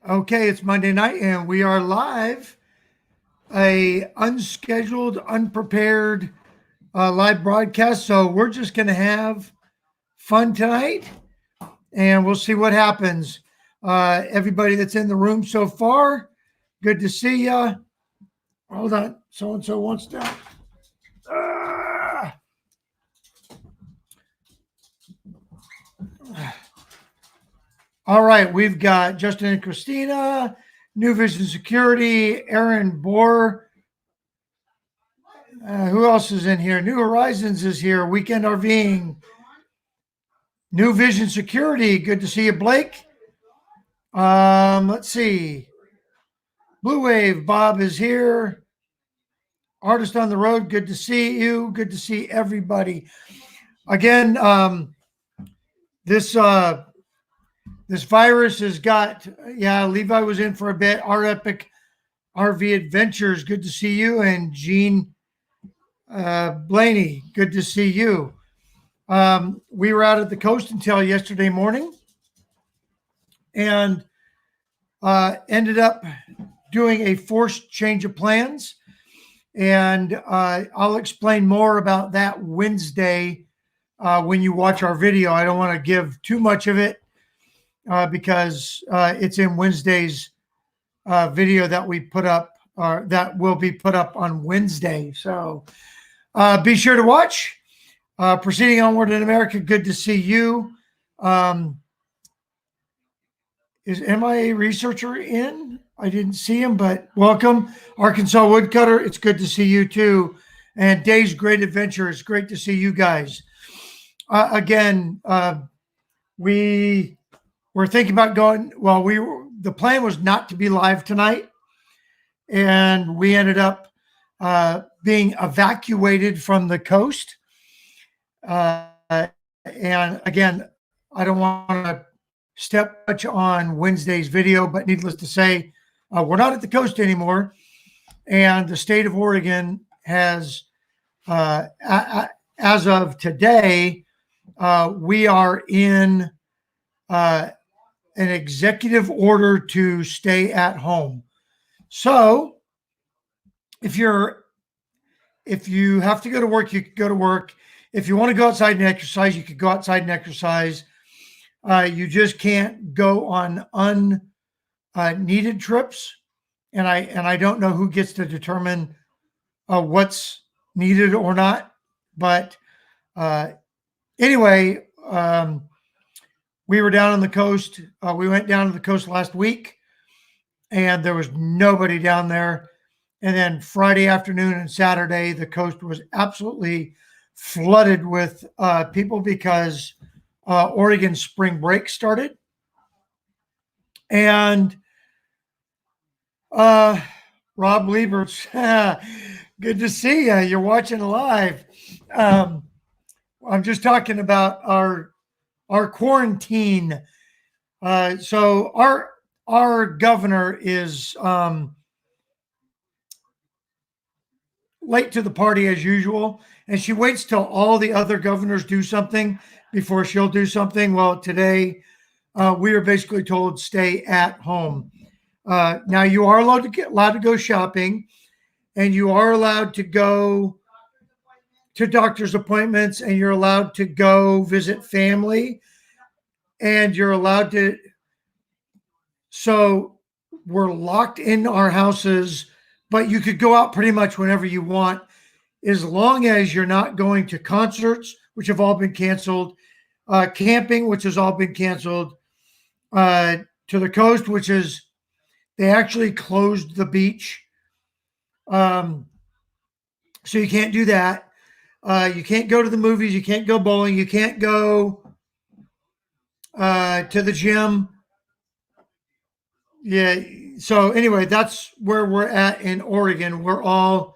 Okay, it's Monday night and we are live. A unscheduled, unprepared live broadcast. So we're just going to have fun tonight and we'll see what happens. Everybody that's in the room so far, good to see you. Hold on. So and so wants to. Ah! All right, we've got Justin and Christina, New Vision Security, Aaron Bohr. Who else is in here? New Horizons is here. Weekend RVing. New Vision Security. Good to see you, Blake. Let's see. Blue Wave. Bob is here. Artist on the Road. Good to see you. Good to see everybody. Again, this virus has got. Yeah, Levi was in for a bit. Our Epic RV Adventures. Good to see you, and Gene Blaney. Good to see you. We were out at the coast until yesterday morning and ended up doing a forced change of plans. And I'll explain more about that Wednesday when you watch our video. I don't want to give too much of it because it's in Wednesday's video that we put up, or that will be put up on Wednesday. So be sure to watch. Proceeding onward in America, good to see you. Is MIA Researcher in? I didn't see him, but welcome. Arkansas Woodcutter, it's good to see you too. And Dave's Great Adventure, it's great to see you guys. Again, we were thinking about going, well, the plan was not to be live tonight. And we ended up being evacuated from the coast. And again, I don't want to step much on Wednesday's video, but needless to say, we're not at the coast anymore. And the state of Oregon has, as of today, we are in an executive order to stay at home. So if you have to go to work, you could go to work. If you want to go outside and exercise, you could go outside and exercise. You just can't go on unneeded trips, and I don't know who gets to determine what's needed or not. But anyway, we were down on the coast. We went down to the coast last week, and there was nobody down there. And then Friday afternoon and Saturday, the coast was absolutely flooded with people because Oregon spring break started. And Rob Lieberts, good to see you. You're watching live. I'm just talking about our quarantine. So our governor is late to the party as usual, and she waits till all the other governors do something before she'll do something. Well, today we are basically told stay at home. Now you are allowed to go shopping, and you are allowed to go to doctor's appointments, and you're allowed to go visit family, and you're allowed to. So we're locked in our houses, but you could go out pretty much whenever you want, as long as you're not going to concerts, which have all been canceled, camping, which has all been canceled, to the coast, which is, they actually closed the beach. So you can't do that. You can't go to the movies. You can't go bowling. You can't go to the gym. Yeah. So anyway, that's where we're at in Oregon. We're all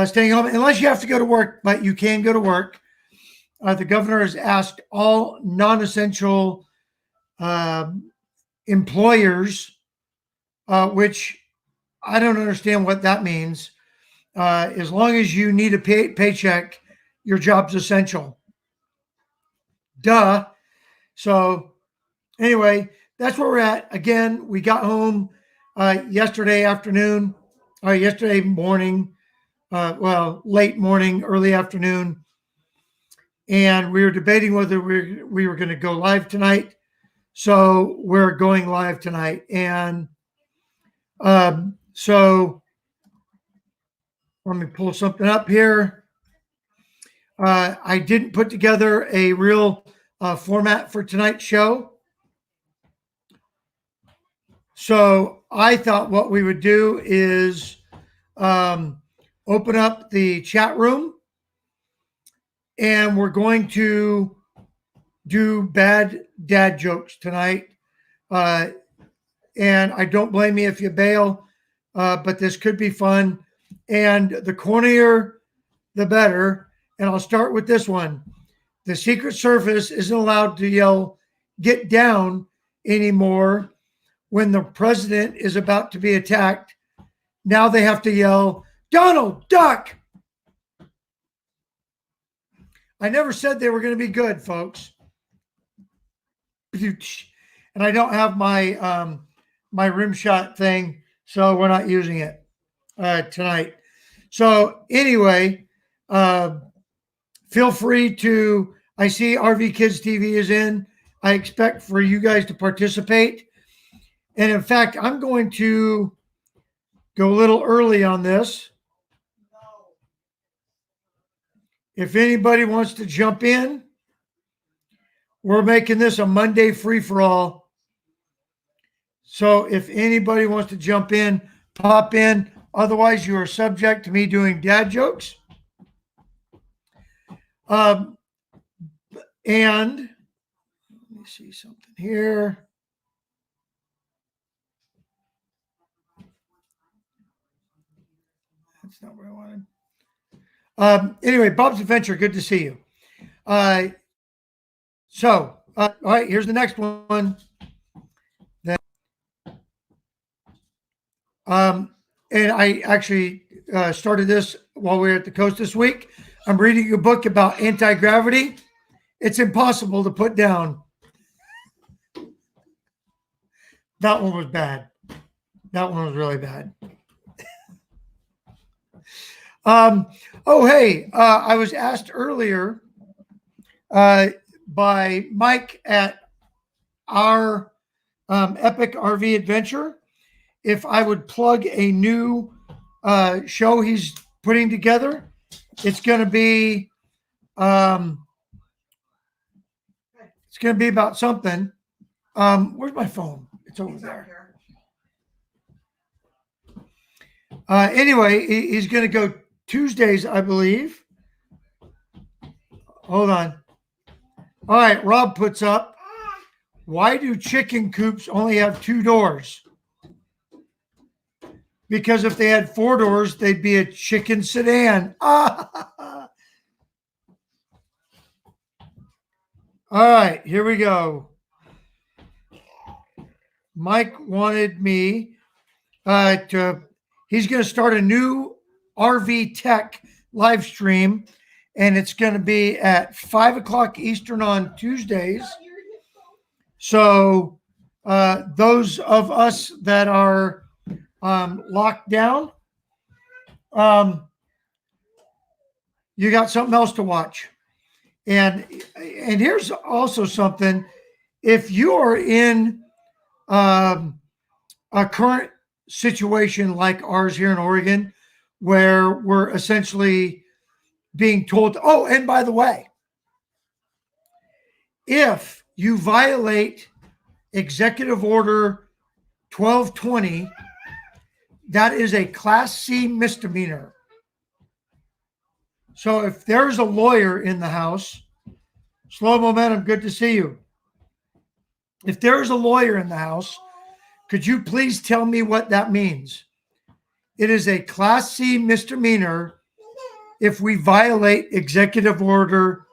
staying home unless you have to go to work, but you can go to work. The governor has asked all non-essential employers, which I don't understand what that means. As long as you need a paycheck, your job's essential. Duh. So anyway, that's where we're at. Again, we got home yesterday afternoon, or yesterday morning, late morning, early afternoon, and we were debating whether we were going to go live tonight. So we're going live tonight, and so let me pull something up here. I didn't put together a real format for tonight's show. So I thought what we would do is open up the chat room, and we're going to do bad dad jokes tonight. And I don't blame me if you bail, but this could be fun. And the cornier, the better. And I'll start with this one. The Secret Service isn't allowed to yell, "Get down," anymore when the president is about to be attacked. Now they have to yell, "Donald, duck." I never said they were going to be good, folks. And I don't have my my rim shot thing, so we're not using it tonight. So anyway, feel free to. I see RV Kids TV is in. I expect for you guys to participate. And in fact, I'm going to go a little early on this. If anybody wants to jump in, we're making this a Monday free-for-all. So if anybody wants to jump in, pop in. Otherwise, you are subject to me doing dad jokes. And let me see something here. That's not what I wanted. Anyway, Bob's Adventure, good to see you. All right, here's the next one. And I actually started this while we were at the coast this week. I'm reading a book about anti-gravity. It's impossible to put down. That one was bad. That one was really bad. I was asked earlier by Mike at our Epic RV Adventure if I would plug a new show he's putting together. It's going to be about something. Where's my phone? It's over there. Anyway, he's going to go Tuesdays, I believe. Hold on. All right, Rob puts up, why do chicken coops only have 2 doors? Because if they had 4 doors, they'd be a chicken sedan. All right, here we go. Mike wanted me he's going to start a new RV tech live stream, and it's going to be at 5:00 Eastern on Tuesdays. So those of us that are locked down, you got something else to watch. And here's also something. If you are in a current situation like ours here in Oregon, where we're essentially being told, oh, and by the way, if you violate Executive Order 1220, that is a Class C misdemeanor. So if there's a lawyer in the house, Slow Momentum, good to see you. If there's a lawyer in the house, could you please tell me what that means? It is a Class C misdemeanor if we violate Executive Order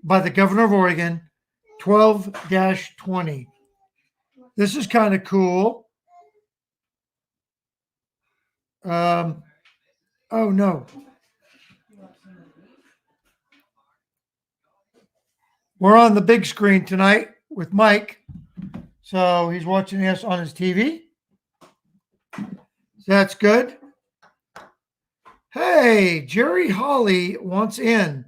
by the Governor of Oregon 12-20. This is kind of cool. Oh, no. We're on the big screen tonight with Mike. So he's watching us on his TV. That's good. Hey, Jerry Holly wants in.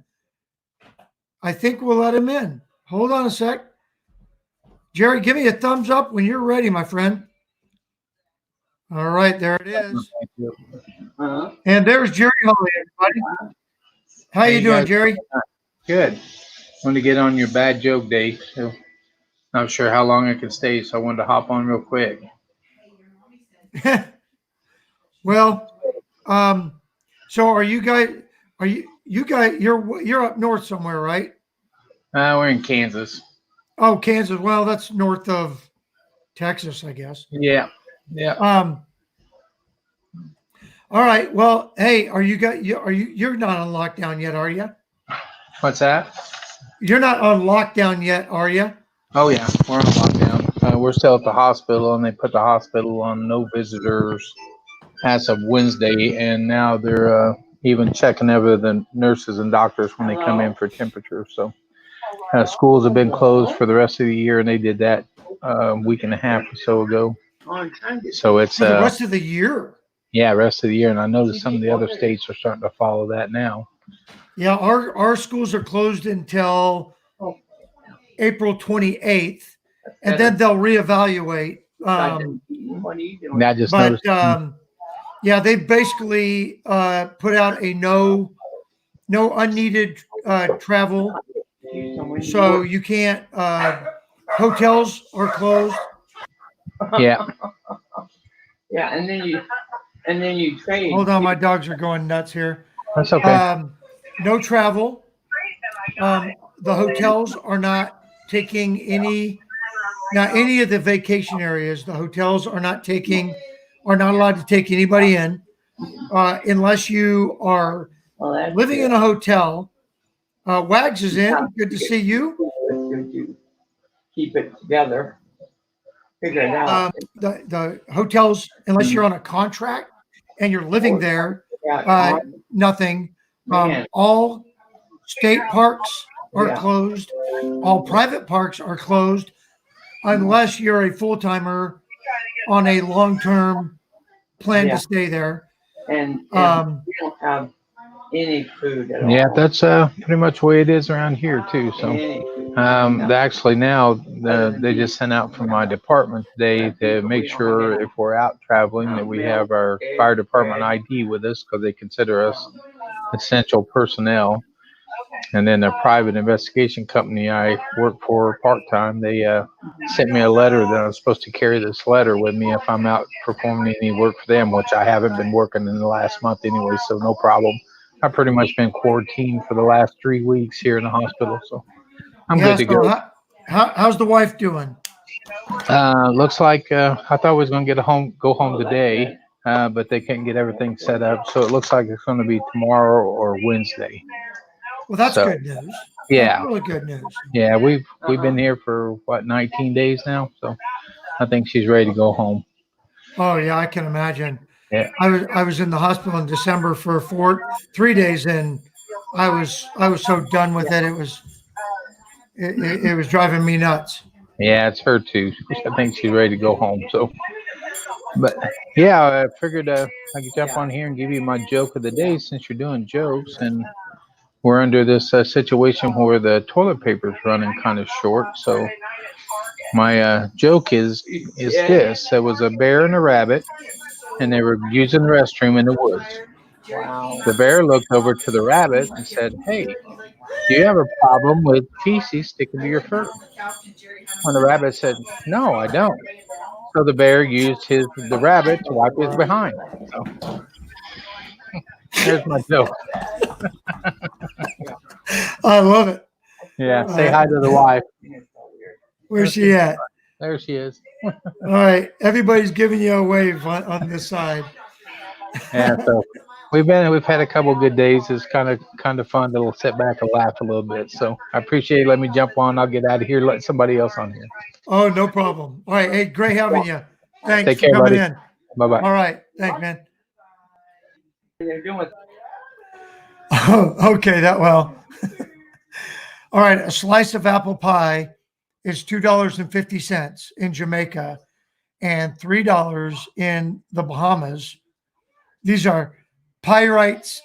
I think we'll let him in. Hold on a sec. Jerry, give me a thumbs up when you're ready, my friend. All right, there it is. And there's Jerry Holly, everybody. How you doing, guys? Jerry? Good. Wanted to get on your bad joke day, so not sure how long I can stay, so I wanted to hop on real quick. Well, so are you guys? You're up north somewhere, right? We're in Kansas. Oh, Kansas. Well, that's north of Texas, I guess. Yeah. All right. Well, hey, you're not on lockdown yet, are you? What's that? You're not on lockdown yet, are you? Oh yeah, we're on lockdown. We're still at the hospital, and they put the hospital on no visitors as of Wednesday, and now they're even checking over the nurses and doctors when they come in for temperature. So schools have been closed for the rest of the year, and they did that a week and a half or so ago. So it's For the rest of the year. Yeah, rest of the year, and I noticed some of the other states are starting to follow that now. Yeah, our schools are closed until April 28th, and then they'll reevaluate. I just But noticed. yeah, they basically put out a no unneeded travel, so you can't. Hotels are closed. Yeah. Yeah, and then you trade. Hold on, my dogs are going nuts here. That's okay. No travel. The hotels are not taking any. Now, any of the vacation areas, the hotels are not allowed to take anybody in unless you are living in a hotel. Wags is in. Good to see you. To keep it together. Figure it out. The hotels, unless you're on a contract and you're living there, nothing. All state parks are closed. All private parks are closed unless you're a full-timer on a long-term plan to stay there. And we don't have any food at all. Yeah, that's pretty much the way it is around here too. So actually now they just sent out from my department today to make sure if we're out traveling that we have our fire department ID with us because they consider us essential personnel. And then a private investigation company I work for part-time, they sent me a letter that I'm supposed to carry this letter with me if I'm out performing any work for them, which I haven't been working in the last month anyway, so no problem. I've pretty much been quarantined for the last 3 weeks here in the hospital, so I'm good to go. How's the wife doing? Looks like I thought I was going to go home today, but they couldn't get everything set up, so it looks like it's going to be tomorrow or Wednesday. Well, that's good news. Yeah, that's really good news. Yeah, we've been here for 19 days now, so I think she's ready to go home. Oh yeah, I can imagine. Yeah, I was in the hospital in December for 3 days, and I was so done with it. It was driving me nuts. Yeah, it's her too. I think she's ready to go home. So, but yeah, I figured I could jump on here and give you my joke of the day since you're doing jokes, and we're under this situation where the toilet paper is running kind of short. So my joke is this: there was a bear and a rabbit, and they were using the restroom in the woods. Wow. The bear looked over to the rabbit and said, "Hey, do you have a problem with feces sticking to your fur?" And the rabbit said, "No, I don't." So the bear used the rabbit to wipe his behind. So there's my joke. I love it. Yeah, say hi to the wife. Where's she at? There she is. All right, everybody's giving you a wave on this side. Yeah, so we've had a couple good days. It's kind of fun to sit back and laugh a little bit. So I appreciate it. Let me jump on. I'll get out of here. Let somebody else on here. Oh, no problem. All right, hey, great having you. Thanks Take for care, coming buddy. in. Bye-bye. All right, thanks, man. They're doing. Oh, okay, that well. All right, a slice of apple pie is $2.50 in Jamaica and $3 in the Bahamas. These are Pirates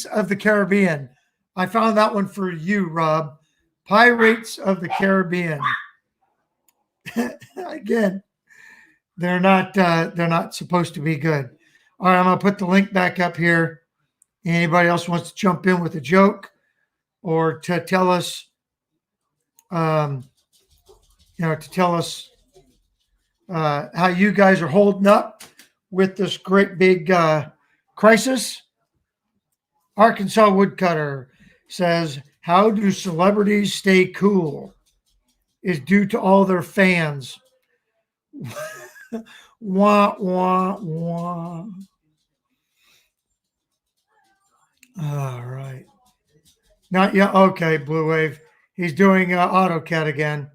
of the Caribbean. I found that one for you, Rob. Pirates of the Caribbean. Again, they're not supposed to be good. All right, I'm gonna put the link back up here. Anybody else wants to jump in with a joke or to tell us, how you guys are holding up with this great big crisis? Arkansas Woodcutter says, "How do celebrities stay cool? Is due to all their fans." Wah, wah, wah. All right. Not yet. Okay, Blue Wave. He's doing AutoCAD again.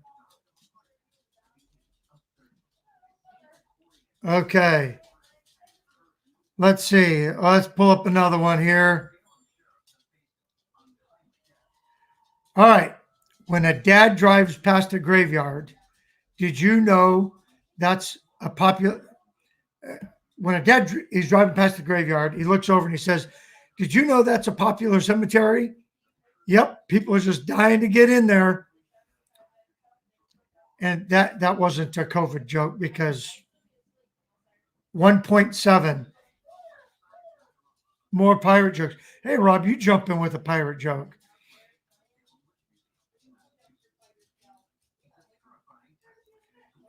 Okay. Let's see. Let's pull up another one here. All right. When a dad drives past a graveyard, did you know that's a popular? When a dad is driving past the graveyard, he looks over and he says, "Did you know that's a popular cemetery?" Yep, people are just dying to get in there. And that wasn't a COVID joke because 1.7 more pirate jokes. Hey, Rob, you jump in with a pirate joke.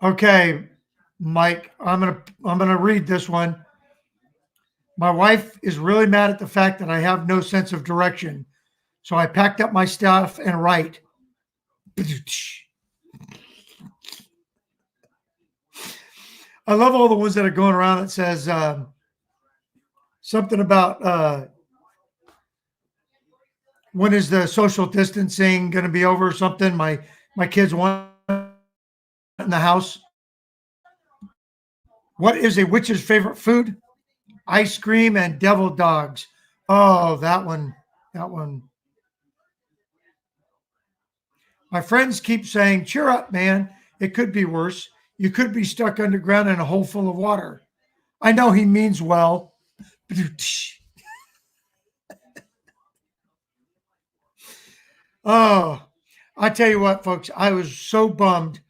Okay, Mike, I'm gonna read this one. My wife is really mad at the fact that I have no sense of direction, so I packed up my stuff and write. I love all the ones that are going around that says something about when is the social distancing going to be over or something. My kids want in the house. What is a witch's favorite food? Ice cream and devil dogs. Oh, that one. My friends keep saying, "Cheer up, man. It could be worse. You could be stuck underground in a hole full of water." I know he means well. Oh, I tell you what, folks, I was so bummed.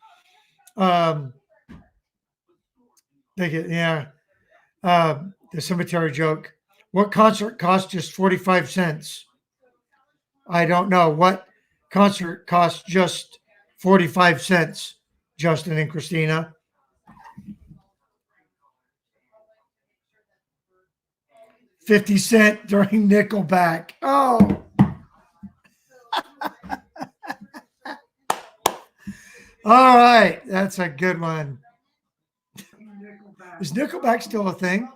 The cemetery joke. What concert cost just 45 cents? I don't know. What concert cost just 45 cents, Justin and Christina? 50 Cent during Nickelback. Oh. All right. That's a good one. Is Nickelback still a thing?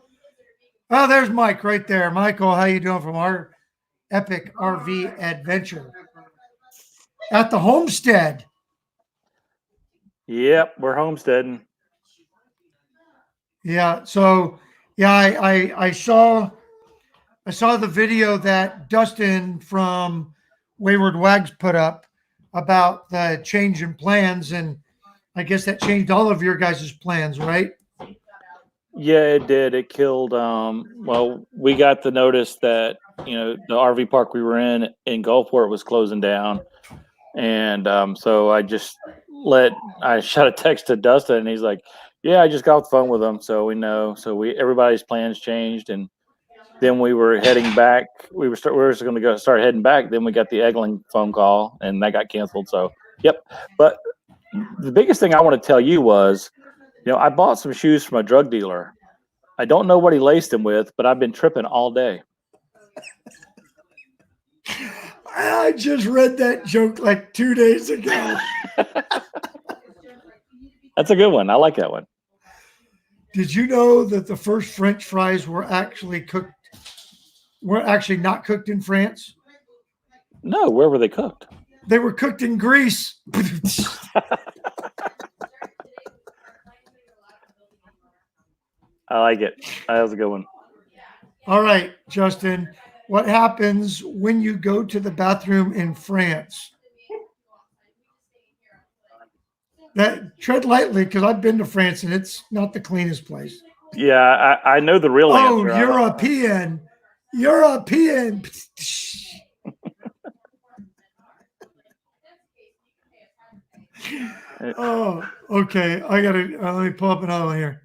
Oh, there's Mike right there. Michael, how you doing from our epic RV adventure at the homestead? Yep, we're homesteading. Yeah. So, yeah, I saw the video that Dustin from Wayward Wags put up about the change in plans, and I guess that changed all of your guys' plans, right? Yeah, it did. It killed. Well, we got the notice that the RV park we were in Gulfport was closing down, and so I shot a text to Dustin, and he's like, "Yeah, I just got off the phone with him, so we know." So everybody's plans changed, and then we were heading back. We were just going to start heading back. Then we got the Eggling phone call, and that got canceled. So, yep. But the biggest thing I want to tell you was, I bought some shoes from a drug dealer. I don't know what he laced them with, but I've been tripping all day. I just read that joke like 2 days ago. That's a good one. I like that one. Did you know that the first French fries were actually not cooked in France? No, where were they cooked? They were cooked in Greece. I like it. That was a good one. All right, Justin, what happens when you go to the bathroom in France? that tread lightly because I've been to France and it's not the cleanest place. Yeah, I know the real Oh, answer. European. Oh, okay. I gotta let me pull up another one here.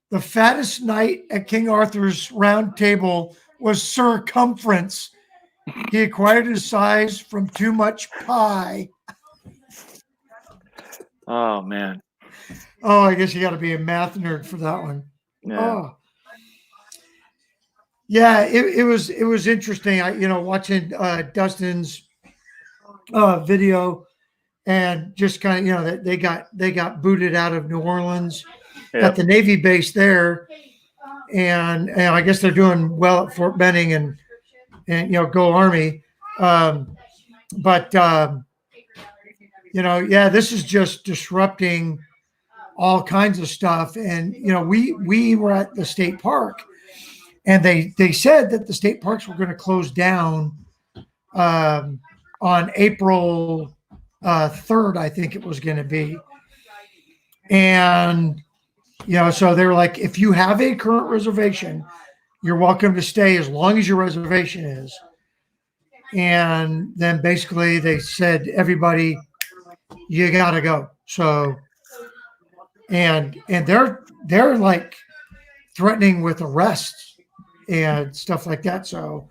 The fattest knight at King Arthur's round table was circumference. He acquired his size from too much pie. Oh man. Oh, I guess you got to be a math nerd for that one. Yeah. Oh, yeah. It was interesting. Watching Dustin's video and just kind of that they got booted out of New Orleans at the Navy base there, and I guess they're doing well at Fort Benning and go Army. This is just disrupting all kinds of stuff. And we were at the state park, and they said that the state parks were going to close down on April 3rd, I think it was going to be. And so they were like, if you have a current reservation, you're welcome to stay as long as your reservation is. And then basically they said, everybody, you got to go. So, and they're like threatening with arrests and stuff like that. So,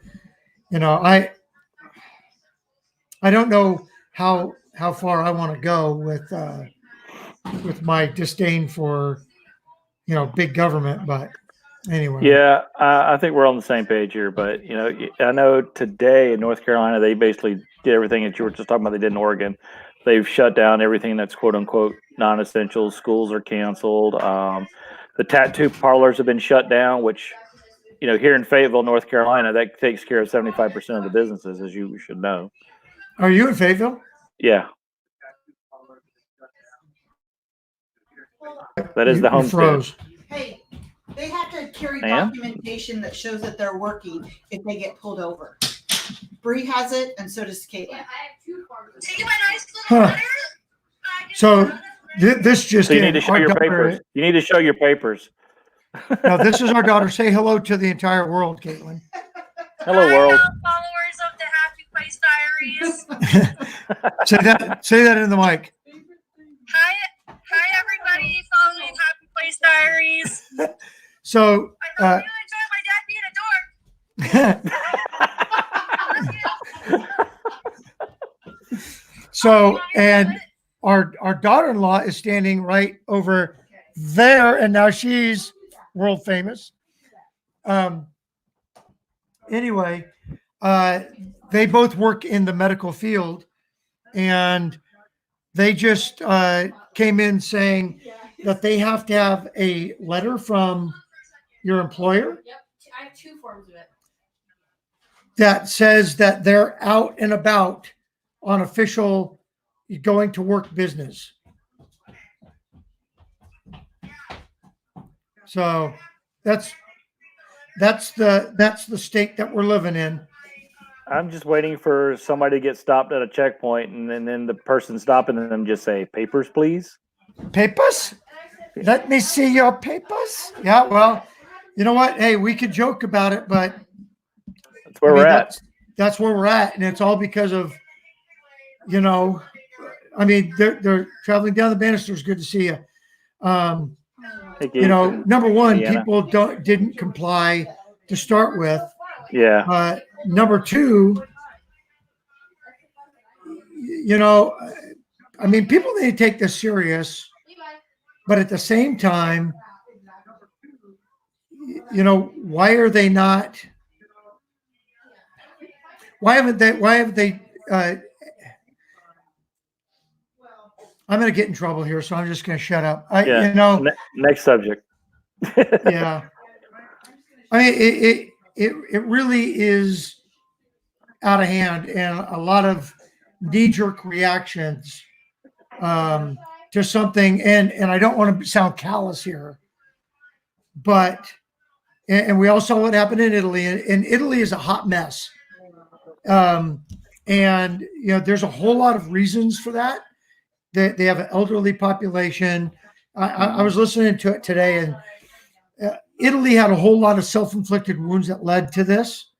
I don't know how far I want to go with my disdain for, big government, but anyway. Yeah, I think we're on the same page here. But I know today in North Carolina, they basically did everything that you were just talking about. They did in Oregon. They've shut down everything that's quote unquote non-essential. Schools are canceled. The tattoo parlors have been shut down, which here in Fayetteville, North Carolina, that takes care of 75% of the businesses, as you should know. Are you in Fayetteville? Yeah. That is the homestead. Hey, they have to carry Ma'am? documentation that shows that they're working if they get pulled over. Bree has it, and so does Caitlin. Huh. So this just So you in. need to show Our your daughter- papers. You need to show your papers. Now, this is our daughter. Say hello to the entire world, Caitlin. Hello, world. Followers of the Happy Place Diaries. Say that in the mic. Hi, everybody. Following Happy Place Diaries. So, I hope you enjoy my dad being a dork. so, and our daughter-in-law is standing right over there, and now she's world famous. Anyway, they both work in the medical field, and they just came in saying that they have to have a letter from your employer. Yep, I have 2 forms of it. That says that they're out and about on official going to work business. So that's the state that we're living in. I'm just waiting for somebody to get stopped at a checkpoint, and then the person stopping them just say, "Papers, please." Papers? Let me see your papers. Yeah, well, you know what? Hey, we could joke about it, but That's where we're at. That's where we're at, and it's all because of, they're traveling down the banisters. Good to see you. Thank you. Number one, Indiana. people didn't comply to start with. Yeah. Number two, people need to take this serious, but at the same time, why are they not? Why haven't they? I'm going to get in trouble here, so I'm just going to shut up. Next subject. Yeah. I mean, it really is out of hand, and a lot of knee-jerk reactions to something. And I don't want to sound callous here, but and we all saw what happened in Italy, and Italy is a hot mess. And, there's a whole lot of reasons for that. They have an elderly population. I was listening to it today, and Italy had a whole lot of self-inflicted wounds that led to this.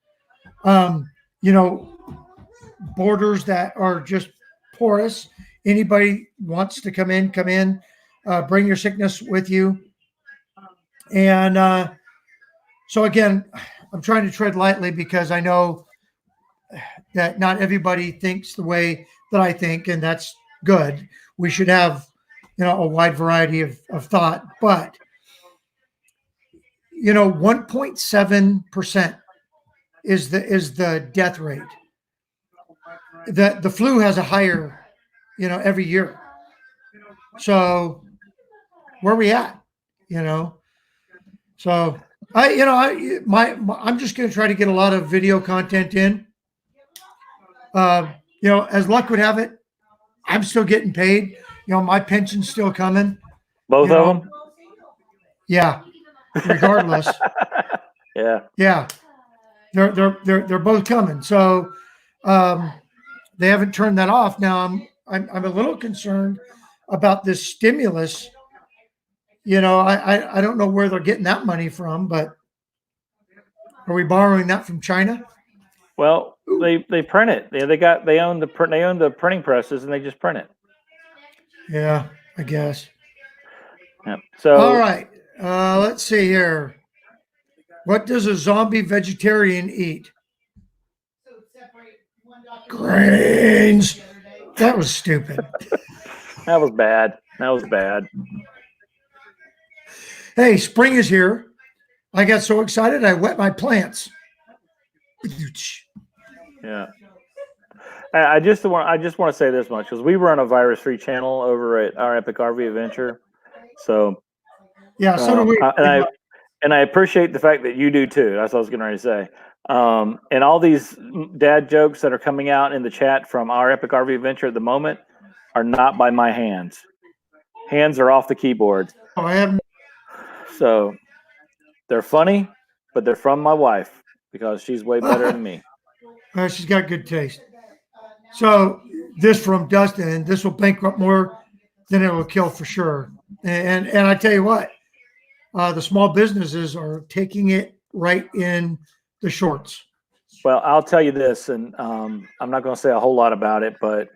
Borders that are just porous. Anybody wants to come in, bring your sickness with you. And so again, I'm trying to tread lightly because I know that not everybody thinks the way that I think, and that's good. We should have, a wide variety of thought, but 1.7% is the death rate. The flu has a higher, every year. So where are we at? So I'm just going to try to get a lot of video content in. As luck would have it, I'm still getting paid. My pension's still coming. Both You of know, them? Yeah. Regardless. Yeah. Yeah. They're both coming. So they haven't turned that off. Now I'm a little concerned about this stimulus. I don't know where they're getting that money from, but are we borrowing that from China? Well, they print it. They own the printing presses, and they just print it. Yeah, I guess. Yeah. So All right. Let's see here. What does a zombie vegetarian eat? Grains. That was stupid. that was bad. Hey, spring is here. I got so excited I wet my plants. Yeah. I just want to say this much, because we run a virus-free channel over at our Epic RV Adventure. So Yeah, so do we. and I appreciate the fact that you do too. That's what I was going to say. And all these dad jokes that are coming out in the chat from our Epic RV Adventure at the moment are not by my hands. Hands are off the keyboard. I haven't. So they're funny, but they're from my wife because she's way better than me. She's got good taste. So this from Dustin, and this will bankrupt more than it will kill for sure. And I tell you what, the small businesses are taking it right in the shorts. Well, I'll tell you this, and I'm not going to say a whole lot about it, but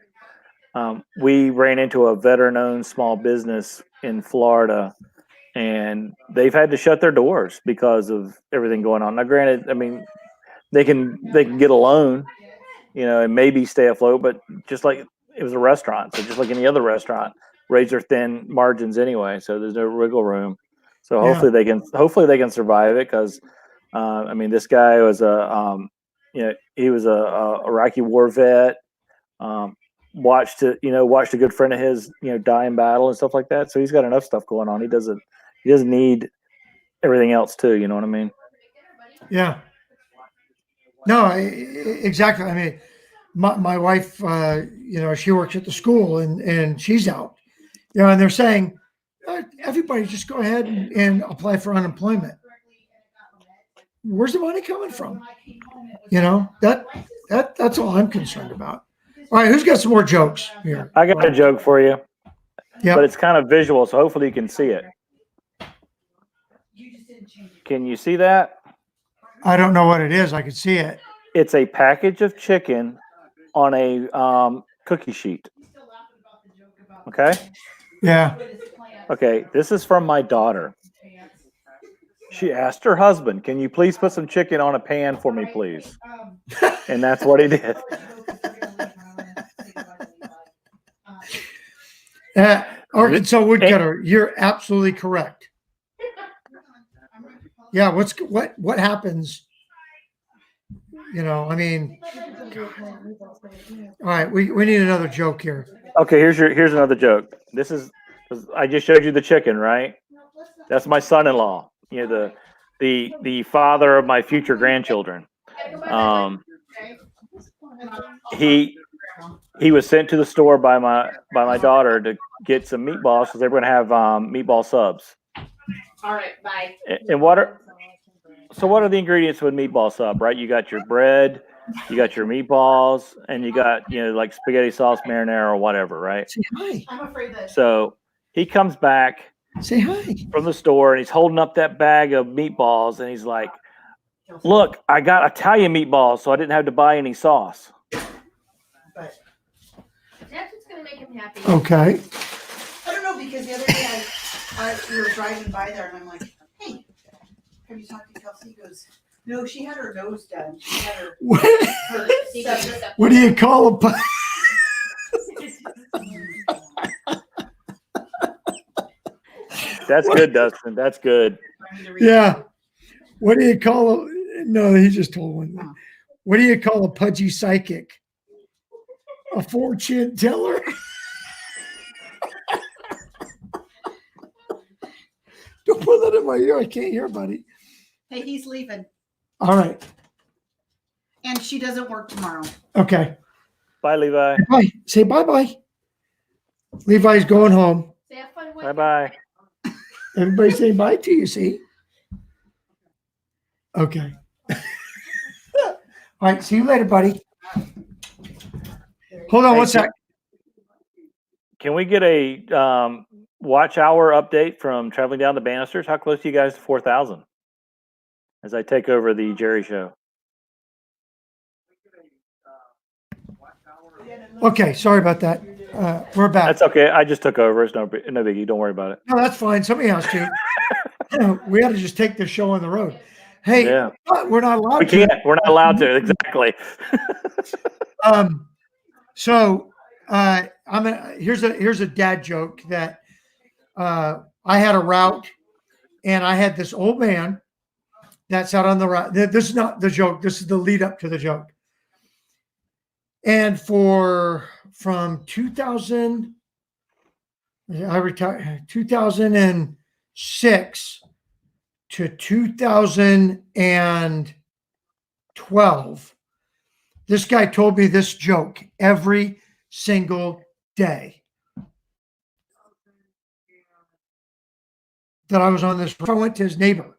we ran into a veteran-owned small business in Florida, and they've had to shut their doors because of everything going on. Now, granted, I mean, they can get a loan, and maybe stay afloat, but just like it was a restaurant, so just like any other restaurant, razor thin margins anyway, so there's no wiggle room. So hopefully they can survive it, because I mean, this guy was he was a Iraqi war vet. Watched a good friend of his die in battle and stuff like that. So he's got enough stuff going on. He doesn't need everything else too. You know what I mean? Yeah. No, exactly. I mean, my wife, she works at the school and she's out, and they're saying, everybody just go ahead and apply for unemployment. Where's the money coming from? That's all I'm concerned about. All right, who's got some more jokes here? I got a joke for you, Yeah, but it's kind of visual, so hopefully you can see it. Can you see that? I don't know what it is. I can see it. It's a package of chicken on a cookie sheet. Okay. Yeah. Okay. This is from my daughter. She asked her husband, "Can you please put some chicken on a pan for me, please?" And that's what he did. Arkansas woodcutter, you're absolutely correct. Yeah, what happens? I mean, all right, we need another joke here. Okay, here's another joke. I just showed you the chicken, right? That's my son-in-law. The father of my future grandchildren. He was sent to the store by my daughter to get some meatballs because they were going to have meatball subs. All right, bye. And what are So what are the ingredients to a meatball sub, right? You got your bread, you got your meatballs, and you got, like spaghetti sauce, marinara, or whatever, right? Say hi. I'm afraid that. So he comes back Say hi. from the store and he's holding up that bag of meatballs and he's like, look, I got Italian meatballs, so I didn't have to buy any sauce. But That's what's gonna make him happy. Okay. I don't know, because the other day we were driving by there and I'm like, hey, have you talked to Kelsey? He goes, no, she had her nose done. She had her, What, her See, septic- this up- what do you call a pu- That's good, Dustin. That's good. I need to read Yeah. What do you call a, no, he just told one. What do you call a pudgy psychic? A fortune teller? Don't put that in my ear. I can't hear, buddy. Hey, he's leaving All right. and she doesn't work tomorrow. Okay. Bye, Levi. Bye. Say bye-bye. Levi's going home. Say have fun with Bye-bye. Everybody say bye to you, see? Okay. All right. See you later, buddy. Hold on one Thank you. sec. Can we get a watch hour update from traveling down the banisters? How close are you guys to 4,000? As I take over the Jerry show. Okay. Sorry about that. We're back. That's okay. I just took over. It's no biggie. Don't worry about it. No, that's fine. Somebody has to. We had to just take the show on the road. Hey, Yeah. we're not allowed We to. can't. We're not allowed to. Exactly. So here's a dad joke that I had a route and I had this old man that sat on the route. This is not the joke. This is the lead up to the joke. And from 2000, I retired 2006 to 2012. This guy told me this joke every single day that I was on this. I went to his neighbor.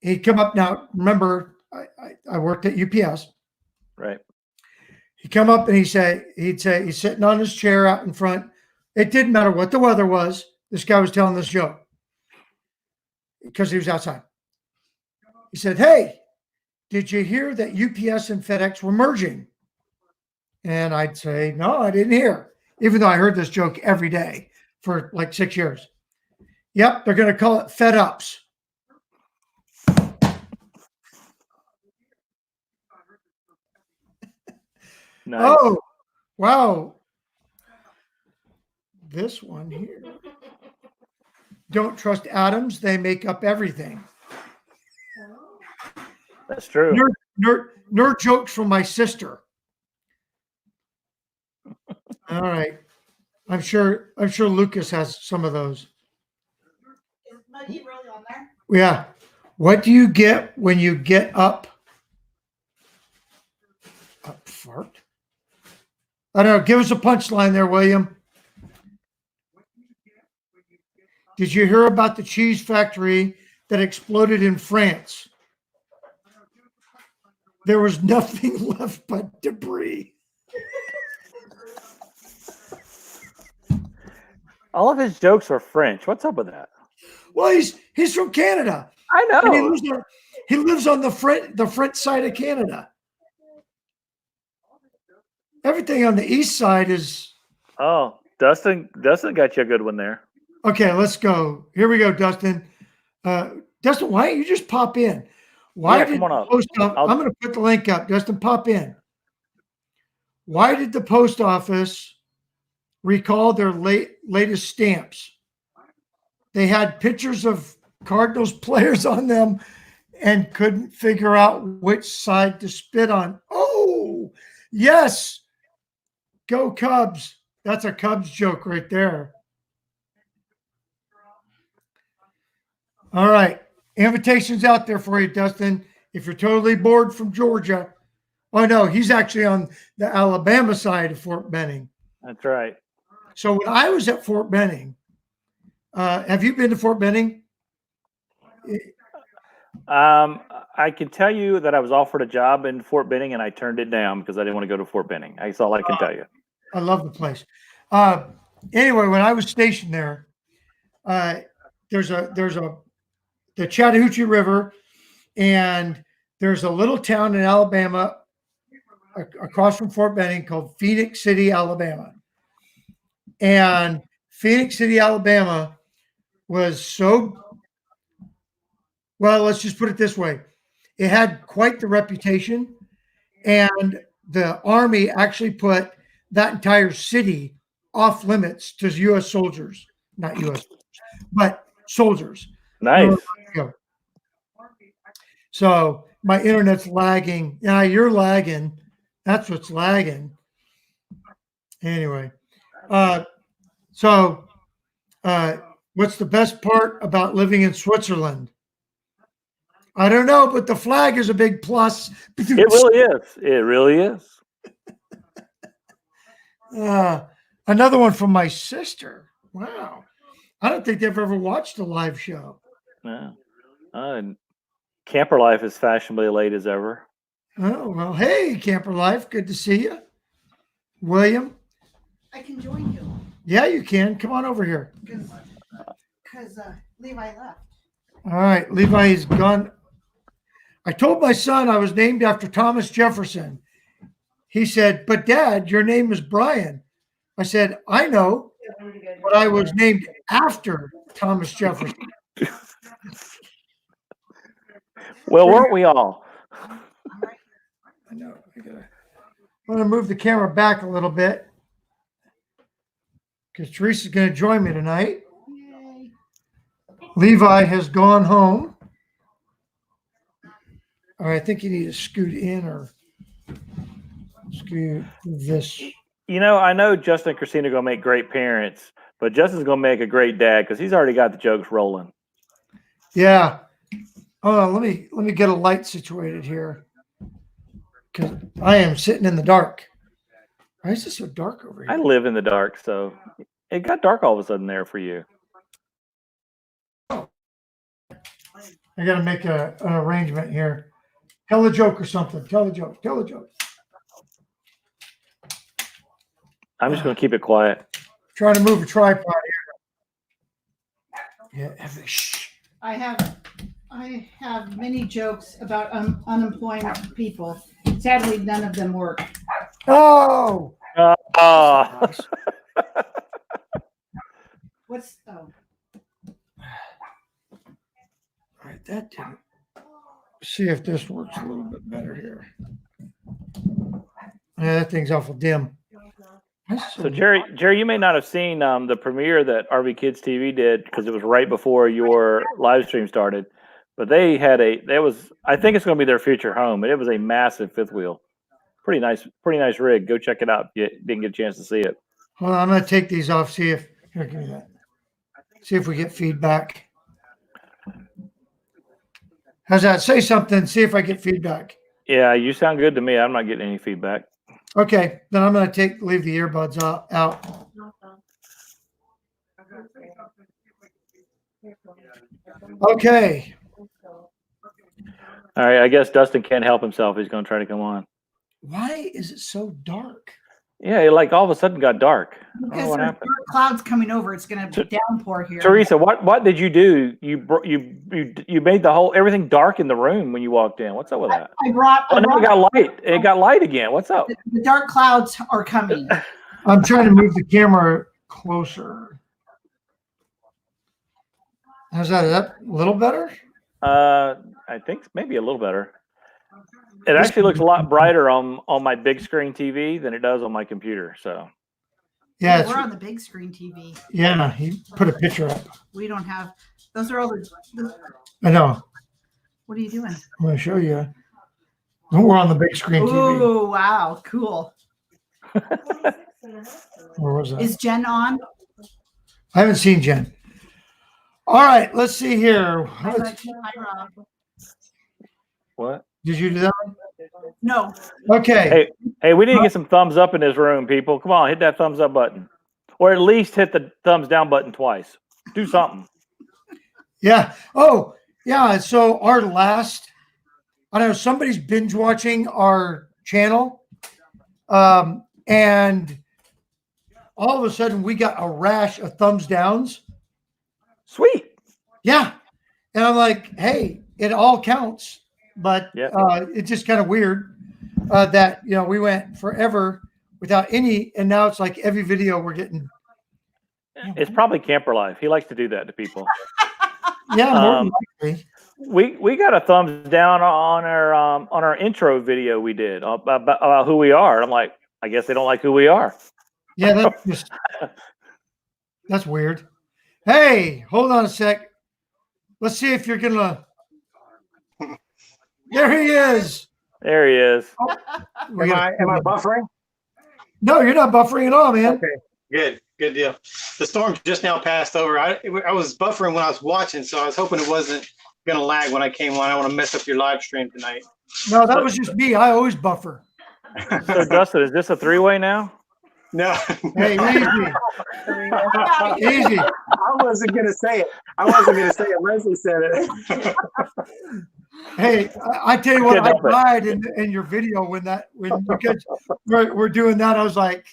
He'd come up. Now, remember, I worked at UPS. Right. He'd come up and he'd say, he's sitting on his chair out in front. It didn't matter what the weather was. This guy was telling this joke because he was outside. He said, hey, did you hear that UPS and FedEx were merging? And I'd say, no, I didn't hear, even though I heard this joke every day for like 6 years. Yep, they're going to call it Fed Ups. Nice. Oh, wow. This one here. Don't trust atoms. They make up everything. That's true. Nerd jokes from my sister. All right. I'm sure Lucas has some of those. Is Muddy really on there? Yeah. What do you get when you get up? Up fart? I don't know. Give us a punchline there, William. Did you hear about the cheese factory that exploded in France? There was nothing left but debris. All of his jokes are French. What's up with that? Well, he's from Canada. I And know. he lives on the French side of Canada. Everything on the east side is Oh, Dustin got you a good one there. okay. Let's go. Here we go, Dustin. Dustin, why don't you just pop in? Why Yeah, did come on the up. post office? I'm going to put the link up. Dustin, pop in. Why did the post office recall their latest stamps? They had pictures of Cardinals players on them and couldn't figure out which side to spit on. Oh, yes. Go Cubs. That's a Cubs joke right there. All right. Invitations out there for you, Dustin. If you're totally bored from Georgia. Oh, no, he's actually on the Alabama side of Fort Benning. That's right. So when I was at Fort Benning, have you been to Fort Benning? I can tell you that I was offered a job in Fort Benning and I turned it down because I didn't want to go to Fort Benning. That's all I can tell you. I love the place. Anyway, when I was stationed there, there's the Chattahoochee River, and there's a little town in Alabama across from Fort Benning called Phoenix City, Alabama. And Phoenix City, Alabama was so, well, let's just put it this way. It had quite the reputation, and the Army actually put that entire city off limits to U.S. soldiers, not U.S., but soldiers. Nice. So my internet's lagging. Yeah, you're lagging. That's what's lagging. Anyway, so what's the best part about living in Switzerland? I don't know, but the flag is a big plus. It really is. It really is. Another one from my sister. Wow. I don't think they've ever watched a live show. Yeah. And camper life is fashionably late as ever. Oh, well, hey, Camper Life. Good to see you. William? I can join you Yeah, you can. Come on over here. because Levi left. All right. Levi's gone. I told my son I was named after Thomas Jefferson. He said, but Dad, your name is Brian. I said, I know, but I was named after Thomas Jefferson. Well, weren't we all? I know. I'm going to move the camera back a little bit because Teresa's going to join me tonight. Yay. Levi has gone home. All right, I think you need to scoot in or scoot this. You know, I know Justin and Christina are going to make great parents, but Justin's going to make a great dad because he's already got the jokes rolling. Yeah. Oh, let me get a light situated here because I am sitting in the dark. Why is it so dark over I here? live in the dark, so it got dark all of a sudden there for you. I got to make an arrangement here. Tell a joke or something. Tell a joke. Tell a joke. I'm just going to keep it quiet. Trying to move a tripod here. Yeah. Shh. I have many jokes about unemployed people. Sadly, none of them work. Oh. What's oh? All right, that didn't. See if this works a little bit better here. Yeah, that thing's awful dim. So Jerry, you may not have seen the premiere that RV Kids TV did because it was right before your live stream started. But they had I think it's going to be their future home, and it was a massive fifth wheel. Pretty nice rig. Go check it out if you didn't get a chance to see it. Well, I'm going to take these off. See if here, give me that. See if we get feedback. How's that? Say something. See if I get feedback. Yeah, you sound good to me. I'm not getting any feedback. Okay, then I'm going to leave the earbuds out. Okay. All right, I guess Dustin can't help himself. He's going to try to come on. Why is it so dark? Yeah, it like all of a sudden got dark. I don't know Because what there's happened. dark clouds coming over. It's going to downpour here. Teresa, what did you do? You made the whole everything dark in the room when you walked in. What's up with that? I brought Oh, now it got light. It got light again. What's up? the dark clouds are coming. I'm trying to move the camera closer. How's that? Is that a little better? I think maybe a little better. It actually looks a lot brighter on my big screen TV than it does on my computer. So Yeah, it's, We're on the big screen TV. yeah. He put a picture up. We don't have. Those are all the. I know. What are you doing? I'm going to show you. We're on the big screen TV. Oh wow, cool. Where was that? Is Jen on? I haven't seen Jen. All right, let's see here. Hi, Rob. what? Did you do that? No. Okay. Hey, we need to get some thumbs up in this room, people. Come on, hit that thumbs up button, or at least hit the thumbs down button twice. Do something. Yeah. Oh, Yeah. So our last, I don't know, somebody's binge watching our channel. And all of a sudden we got a rash of thumbs downs. Sweet. Yeah. And I'm like, hey, it all counts. But Yeah. it's just kind of weird that, you know, we went forever without any. And now it's like every video we're getting. It's probably camper life. He likes to do that to people. Yeah. More than likely. We got a thumbs down on our intro video we did about who we are. I'm like, I guess they don't like who we are. Yeah. That's weird. Hey, hold on a sec. Let's see if you're going to. There he is. There he is. We gotta- Am I buffering? No, you're not buffering at all, man. Okay, good deal. The storm just now passed over. I was buffering when I was watching, so I was hoping it wasn't going to lag when I came on. I don't want to mess up your live stream tonight. No, that was just me. I always buffer. So Dustin, is this a three-way now? No. Hey, easy. Easy. I wasn't going to say it. Leslie said it. Hey, I tell you what, Can't I help it. cried in your video because we're doing that. I was like,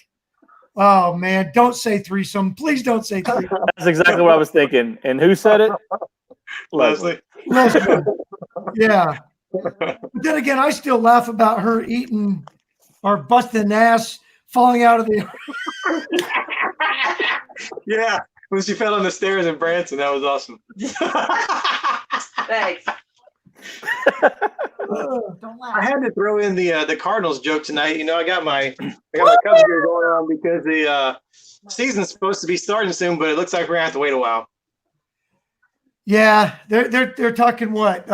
oh man, don't say threesome. Please don't say threesome. That's exactly what I was thinking. And who said it? Leslie. Listen, yeah. But then again, I still laugh about her eating or busting ass, falling out of the. Yeah, when she fell on the stairs in Branson, that was awesome. Thanks. Don't I laugh. had to throw in the Cardinals joke tonight. You know, I got my Cubs gear going on because the season's supposed to be starting soon, but it looks like we're gonna have to wait a while. Yeah, they're talking what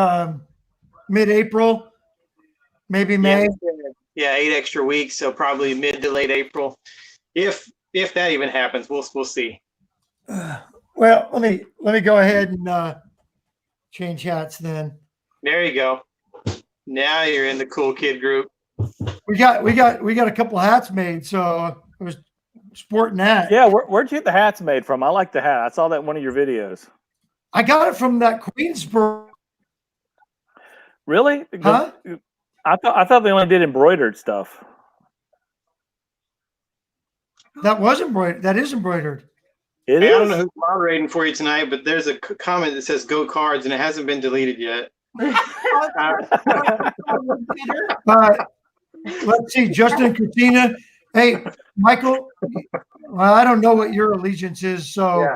mid-April, maybe May. Yeah, 8 extra weeks, so probably mid to late April, if that even happens. We'll see. Well, let me go ahead and change hats then. There you go. Now you're in the cool kid group. We got a couple hats made, so I was sporting that. Yeah, where'd you get the hats made from? I like the hat. I saw that in one of your videos. I got it from that Queensboro. Really? Huh? I thought they only did embroidered stuff. That was embroidered. That is embroidered. It Hey, I don't know is. who's moderating for you tonight, but there's a comment that says "Go Cards" and it hasn't been deleted yet. Let's see, Justin and Christina. Hey, Michael. Well, I don't know what your allegiance is, so Yeah.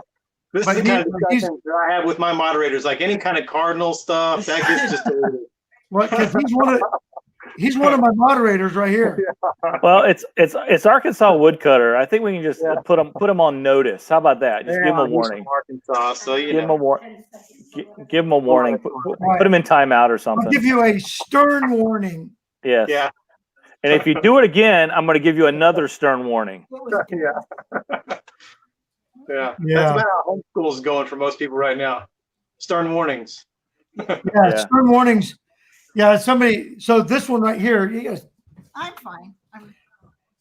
This But is the kind of he's- discussion that I have with my moderators. Like any kind of Cardinal stuff, that gets just deleted. what? Because he's one of my moderators right here. Well, it's Arkansas Woodcutter. I think we can just Yeah. put them on notice. How about that? Just give them a he's warning. from Arkansas, so you Give them know. a warning. Give them a warning. Put them in timeout or I'll something. give you a stern warning. Yes. Yeah, And if you do it again, I'm going to give you another stern warning. yeah, yeah. Yeah. That's about how homeschool's going for most people right now. Stern warnings. Yeah, Yeah. stern warnings. Yeah, somebody. So this one right here. You guys, I'm fine.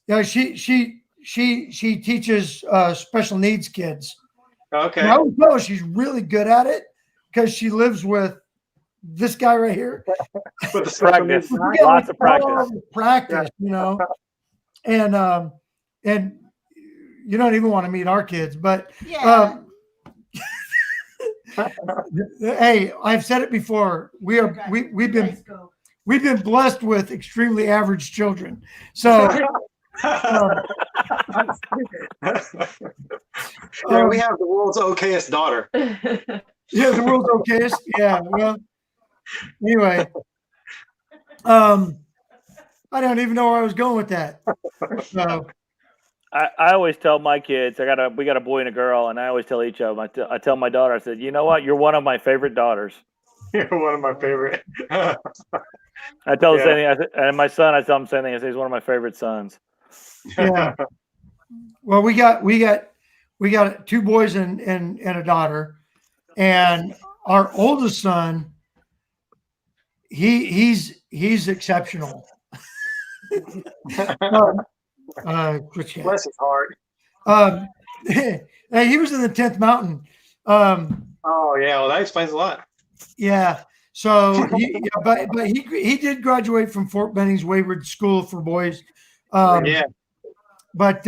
yeah, she teaches special needs kids. Okay. And I would know she's really good at it because she lives with this guy right here. With the special needs Practice. guy. Yeah, Lots of like, practice. Practice, you know. And you don't even want to meet our kids, but Yeah. hey, I've said it before. We've been blessed with extremely average children. So Yeah, we have the world's okayest daughter. yeah, the world's okayest. Yeah. Well, anyway, I don't even know where I was going with that. So, I always tell my kids, we got a boy and a girl, and I always tell each of them. I tell my daughter, I said, you know what? You're one of my favorite daughters. You're one of my favorite. I tell the same thing. And my son, I tell him the same thing. I say he's one of my favorite sons. yeah. Well, we got two boys and a daughter, and our oldest son, he's exceptional. Christian. Bless his heart. Hey, he was in the 10th mountain. Oh yeah, well that explains a lot. Yeah. So but he did graduate from Fort Benning's Wayward School for Boys. Yeah. But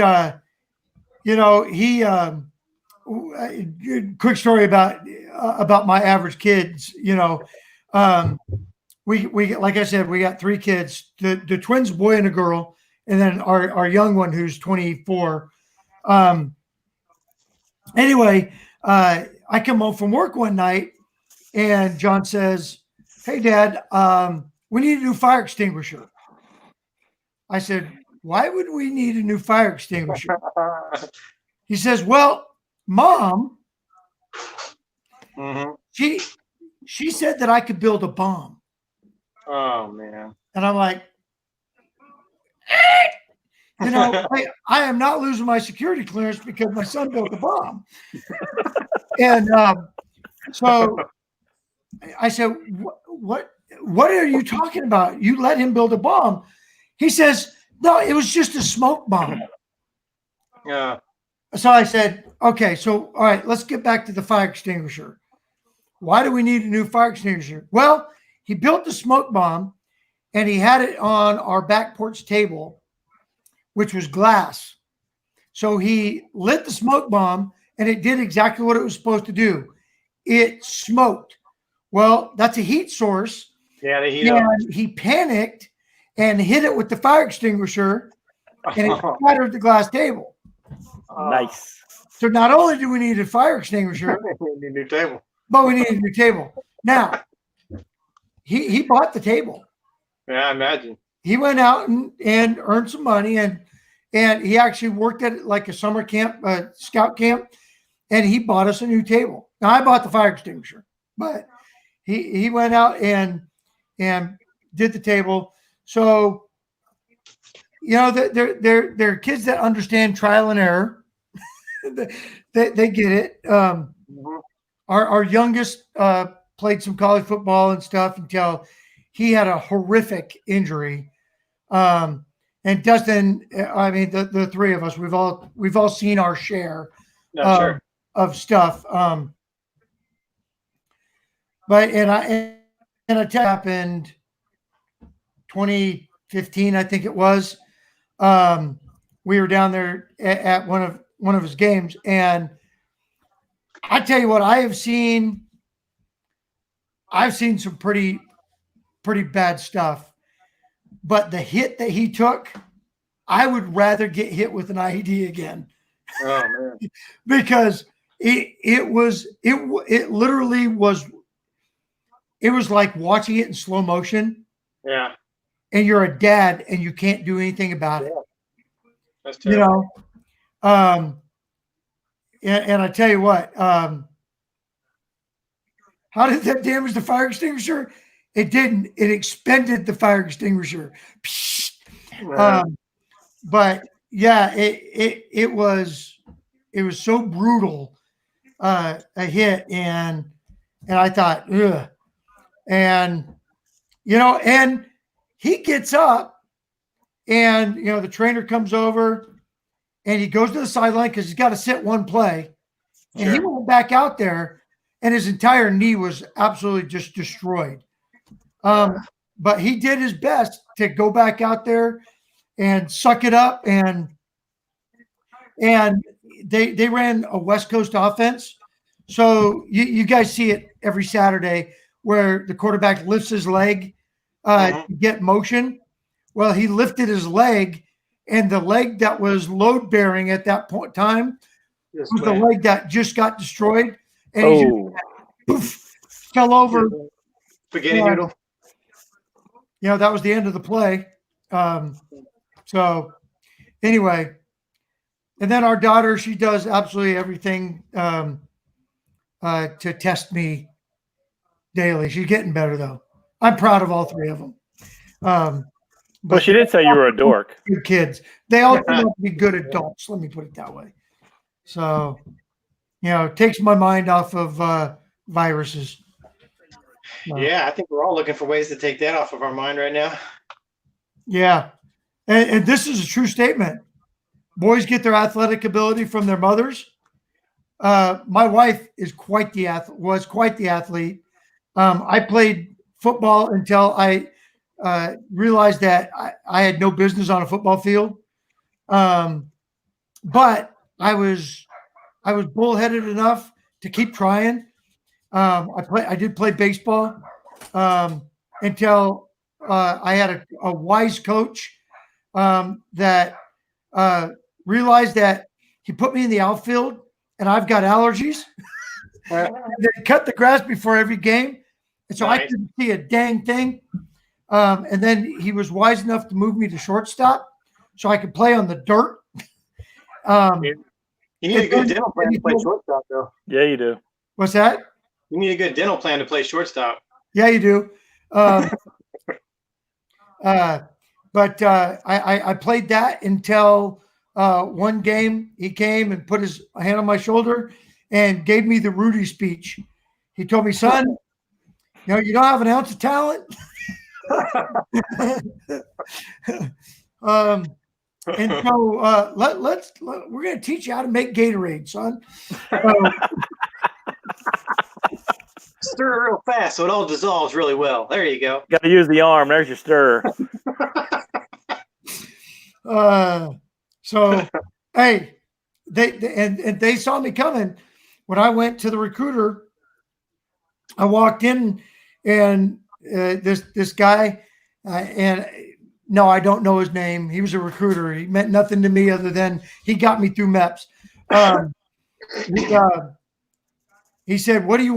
you know, he quick story about my average kids. You know, we like I said, we got 3 kids. The twins, boy and a girl, and then our young one who's 24. Anyway, I come home from work one night, and John says, "Hey, Dad, we need a new fire extinguisher." I said, "Why would we need a new fire extinguisher?" He says, "Well, Mom, Hmm. she said that I could build a bomb." Oh man. And I'm like, you know, I am not losing my security clearance because my son built a bomb. And so I said, what are you talking about? You let him build a bomb? He says, no, it was just a smoke bomb. Yeah. So I said, okay, so all right, let's get back to the fire extinguisher. Why do we need a new fire extinguisher? Well, he built the smoke bomb and he had it on our back porch table, which was glass. So he lit the smoke bomb and it did exactly what it was supposed to do. It smoked. Well, that's a heat source. Yeah, they heat up. And he panicked and hit it with the fire extinguisher and it shattered the glass table. Nice. So not only do we need a fire extinguisher, We need a new table. but we need a new table. Now, he bought the table. Yeah, I imagine. He went out and earned some money, and he actually worked at like a summer camp, scout camp, and he bought us a new table. Now I bought the fire extinguisher, but he went out and did the table. So you know, they're kids that understand trial and error. they get it. Our youngest played some college football and stuff until he had a horrific injury. And Dustin, I mean, the 3 of us, we've all seen our share No, sure. of stuff. But I happened 2015, I think it was. We were down there at one of his games, and I tell you what, I've seen some pretty bad stuff. But the hit that he took, I would rather get hit with an IED again. Oh man. Because it literally was, it was like watching it in slow motion, Yeah. and you're a dad and you can't do anything about it. That's You terrible. know, and I tell you what, how did that damage the fire extinguisher? It didn't. It expended the fire extinguisher. But yeah, it was so brutal, a hit, and I thought, ugh. And you know, and he gets up, and you know, the trainer comes over, and he goes to the sideline because he's got to sit one play, and he went back out there, and his entire knee was absolutely just destroyed. But he did his best to go back out there and suck it up, and they ran a West Coast offense. So you guys see it every Saturday where the quarterback lifts his leg to get motion. Well, he lifted his leg, and the leg that was load bearing at that point in time was the leg that just got destroyed, and he just, poof, fell over. Spaghetti noodle. You know, that was the end of the play. So anyway, and then our daughter, she does absolutely everything to test me daily. She's getting better though. I'm proud of all 3 of them. Well, she did say you were a dork. Good kids. They all turn out to be good adults. Let me put it that way. So, you know, it takes my mind off of viruses. Yeah, I think we're all looking for ways to take that off of our mind right now. Yeah. And this is a true statement. Boys get their athletic ability from their mothers. My wife was quite the athlete. I played football until I realized that I had no business on a football field. But I was bullheaded enough to keep trying. I did play baseball until I had a wise coach that realized that he put me in the outfield and I've got allergies. They cut the grass before every game, and so I Nice. couldn't see a dang thing. And then he was wise enough to move me to shortstop so I could play on the dirt. You need a good dental plan to play shortstop, though. Yeah, you do. What's that? You need a good dental plan to play shortstop. Yeah, you do. But I played that until one game he came and put his hand on my shoulder and gave me the Rudy speech. He told me, son, you don't have an ounce of talent. And so we're going to teach you how to make Gatorade, son. Stir it real fast so it all dissolves really well. There you go. Got to use the arm. There's your stir. So hey, they saw me coming. When I went to the recruiter, I walked in and this guy, and no, I don't know his name. He was a recruiter. He meant nothing to me other than he got me through MEPS. He said, what can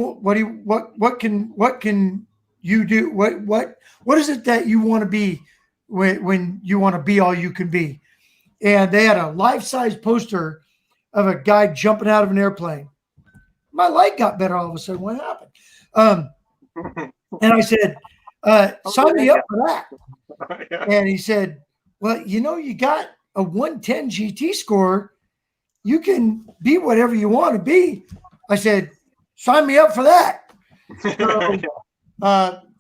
you do? What is it that you want to be when you want to be all you can be? And they had a life-size poster of a guy jumping out of an airplane. My leg got better all of a sudden. What happened? And I said, sign me up for that. And he said, well, you got a 110 GT score. You can be whatever you want to be. I said, sign me up for that. So,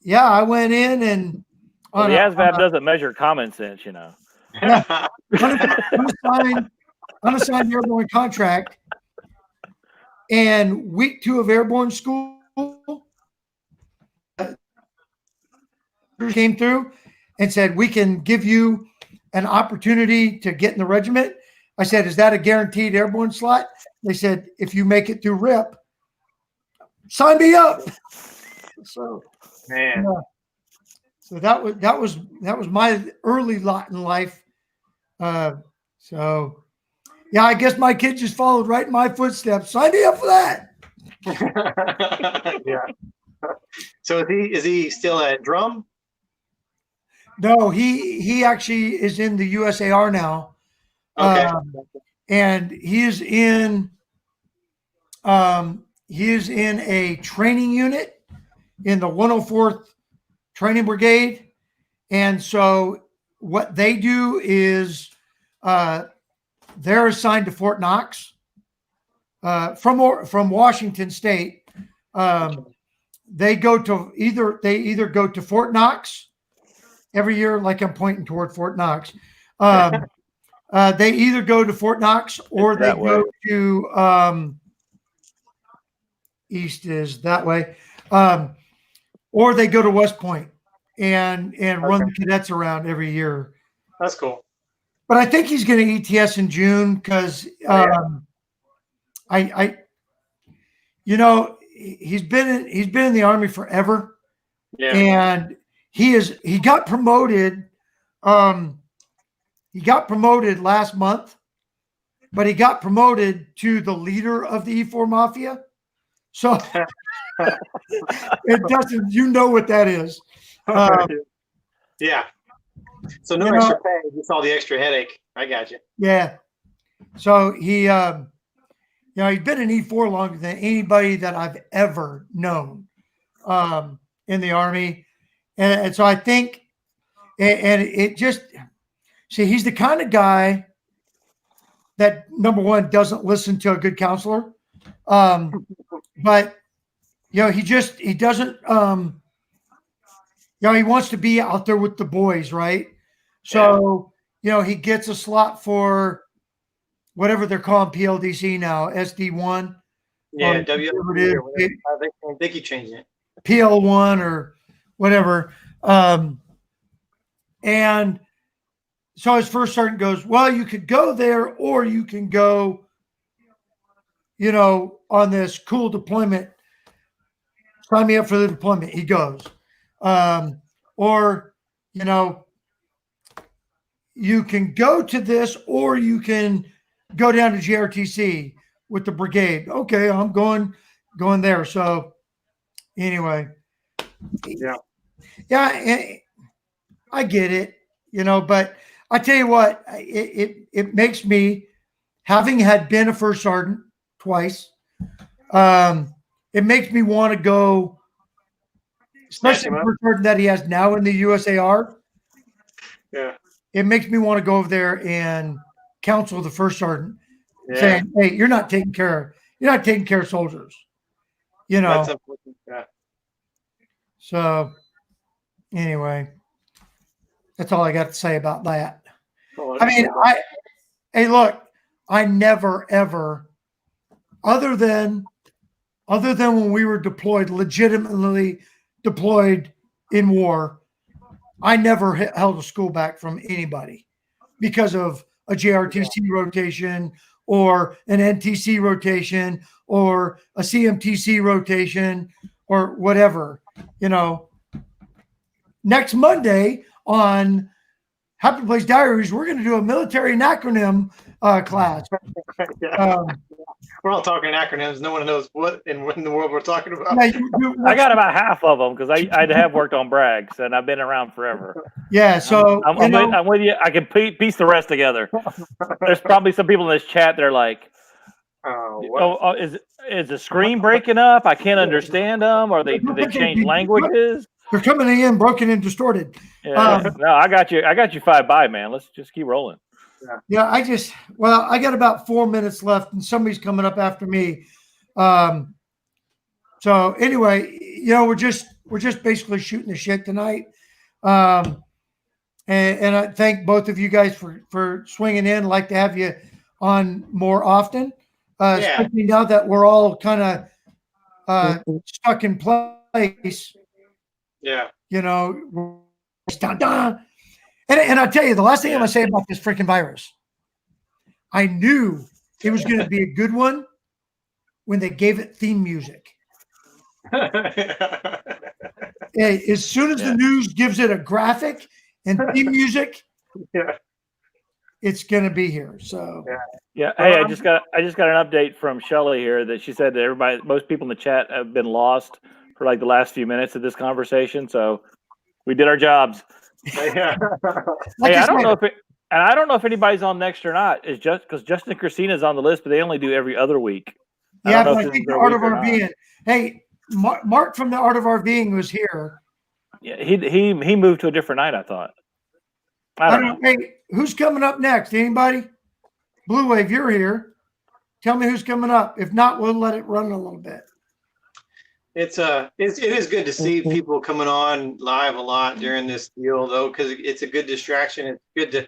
yeah, I went in and Well, the ASVAB doesn't measure common sense, unassigned airborne contract. And week 2 of airborne school came through and said, we can give you an opportunity to get in the regiment. I said, is that a guaranteed airborne slot? They said, if you make it through RIP, sign me up. So, Man. so that was my early lot in life. So yeah, I guess my kid just followed right in my footsteps. Sign me up for that. Yeah. So is he still at drum? No, he actually is in the USAR now. Okay. And he is in a training unit in the 104th Training Brigade. And so what they do is they're assigned to Fort Knox from Washington State. They either go to Fort Knox every year, like I'm pointing toward Fort Knox. They either go to Fort Knox or they go to east is that way, or they go to West Point and run the cadets around every year. That's cool. But I think he's going to ETS in June because he's been in the Army forever. Yeah. And he got promoted. He got promoted last month, but he got promoted to the leader of the E4 Mafia. So it doesn't, what that is. Yeah. So no extra pay, just all the extra headache. I got you. Yeah. So he, he's been in E4 longer than anybody that I've ever known in the Army. And so I think, and it just, see, he's the kind of guy that, number one, doesn't listen to a good counselor. But, he doesn't, he wants to be out there with the boys, right? So, he gets a slot for whatever they're calling PLDC now, SD1. Yeah, whatever it is. I think he changed it. PL1 or whatever. And so his first sergeant goes, well, you could go there or you can go, on this cool deployment. Sign me up for the deployment. He goes. Or, you can go to this or you can go down to GRTC with the brigade. Okay, I'm going there. So anyway. Yeah, I get it, but I tell you what, it makes me, having had been a first sergeant twice, it makes me want to go, especially the first sergeant that he has now in the USAR. Yeah. It makes me want to go over there and counsel the first sergeant, saying, "Hey, you're not taking care of soldiers." That's unfortunate. Yeah. So anyway, that's all I got to say about that. Oh, I mean, hey, look, I never ever, other than when we were legitimately deployed in war, I never held a school back from anybody because of a JRTC rotation or an NTC rotation or a CMTC rotation or whatever. Next Monday on Happy Place Diaries, we're going to do a military acronym class. We're all talking acronyms. No one knows what in the world we're talking about. I got about half of them because I have worked on Brags and I've been around forever. Yeah, so I'm with you. I can piece the rest together. There's probably some people in this chat that are like, is the screen breaking up? I can't understand them. Or they change languages? They're coming in broken and distorted. Yeah. No, I got you. I got you 5 by, man. Let's just keep rolling. Yeah, I got about 4 minutes left and somebody's coming up after me. So anyway, we're just basically shooting the shit tonight. And I thank both of you guys for swinging in. I'd like to have you on more often. Especially now that we're all kind of stuck in place. Yeah. And I'll tell you, the last thing I'm going to say about this freaking virus, I knew it was going to be a good one when they gave it theme music. As soon as the news gives it a graphic and theme music, it's going to be here. So yeah. Hey, I just got an update from Shelly here that she said that most people in the chat have been lost for like the last few minutes of this conversation. So we did our jobs. Hey, I don't know if anybody's on next or not. It's just because Justin and Christina's on the list, but they only do every other week. Yeah, but I think the Art of RVing. Hey, Mark from the Art of RVing was here. Yeah, he moved to a different night, I thought. I don't know. Hey, who's coming up next? Anybody? Blue Wave, you're here. Tell me who's coming up. If not, we'll let it run a little bit. It is good to see people coming on live a lot during this deal though, because it's a good distraction. It's good to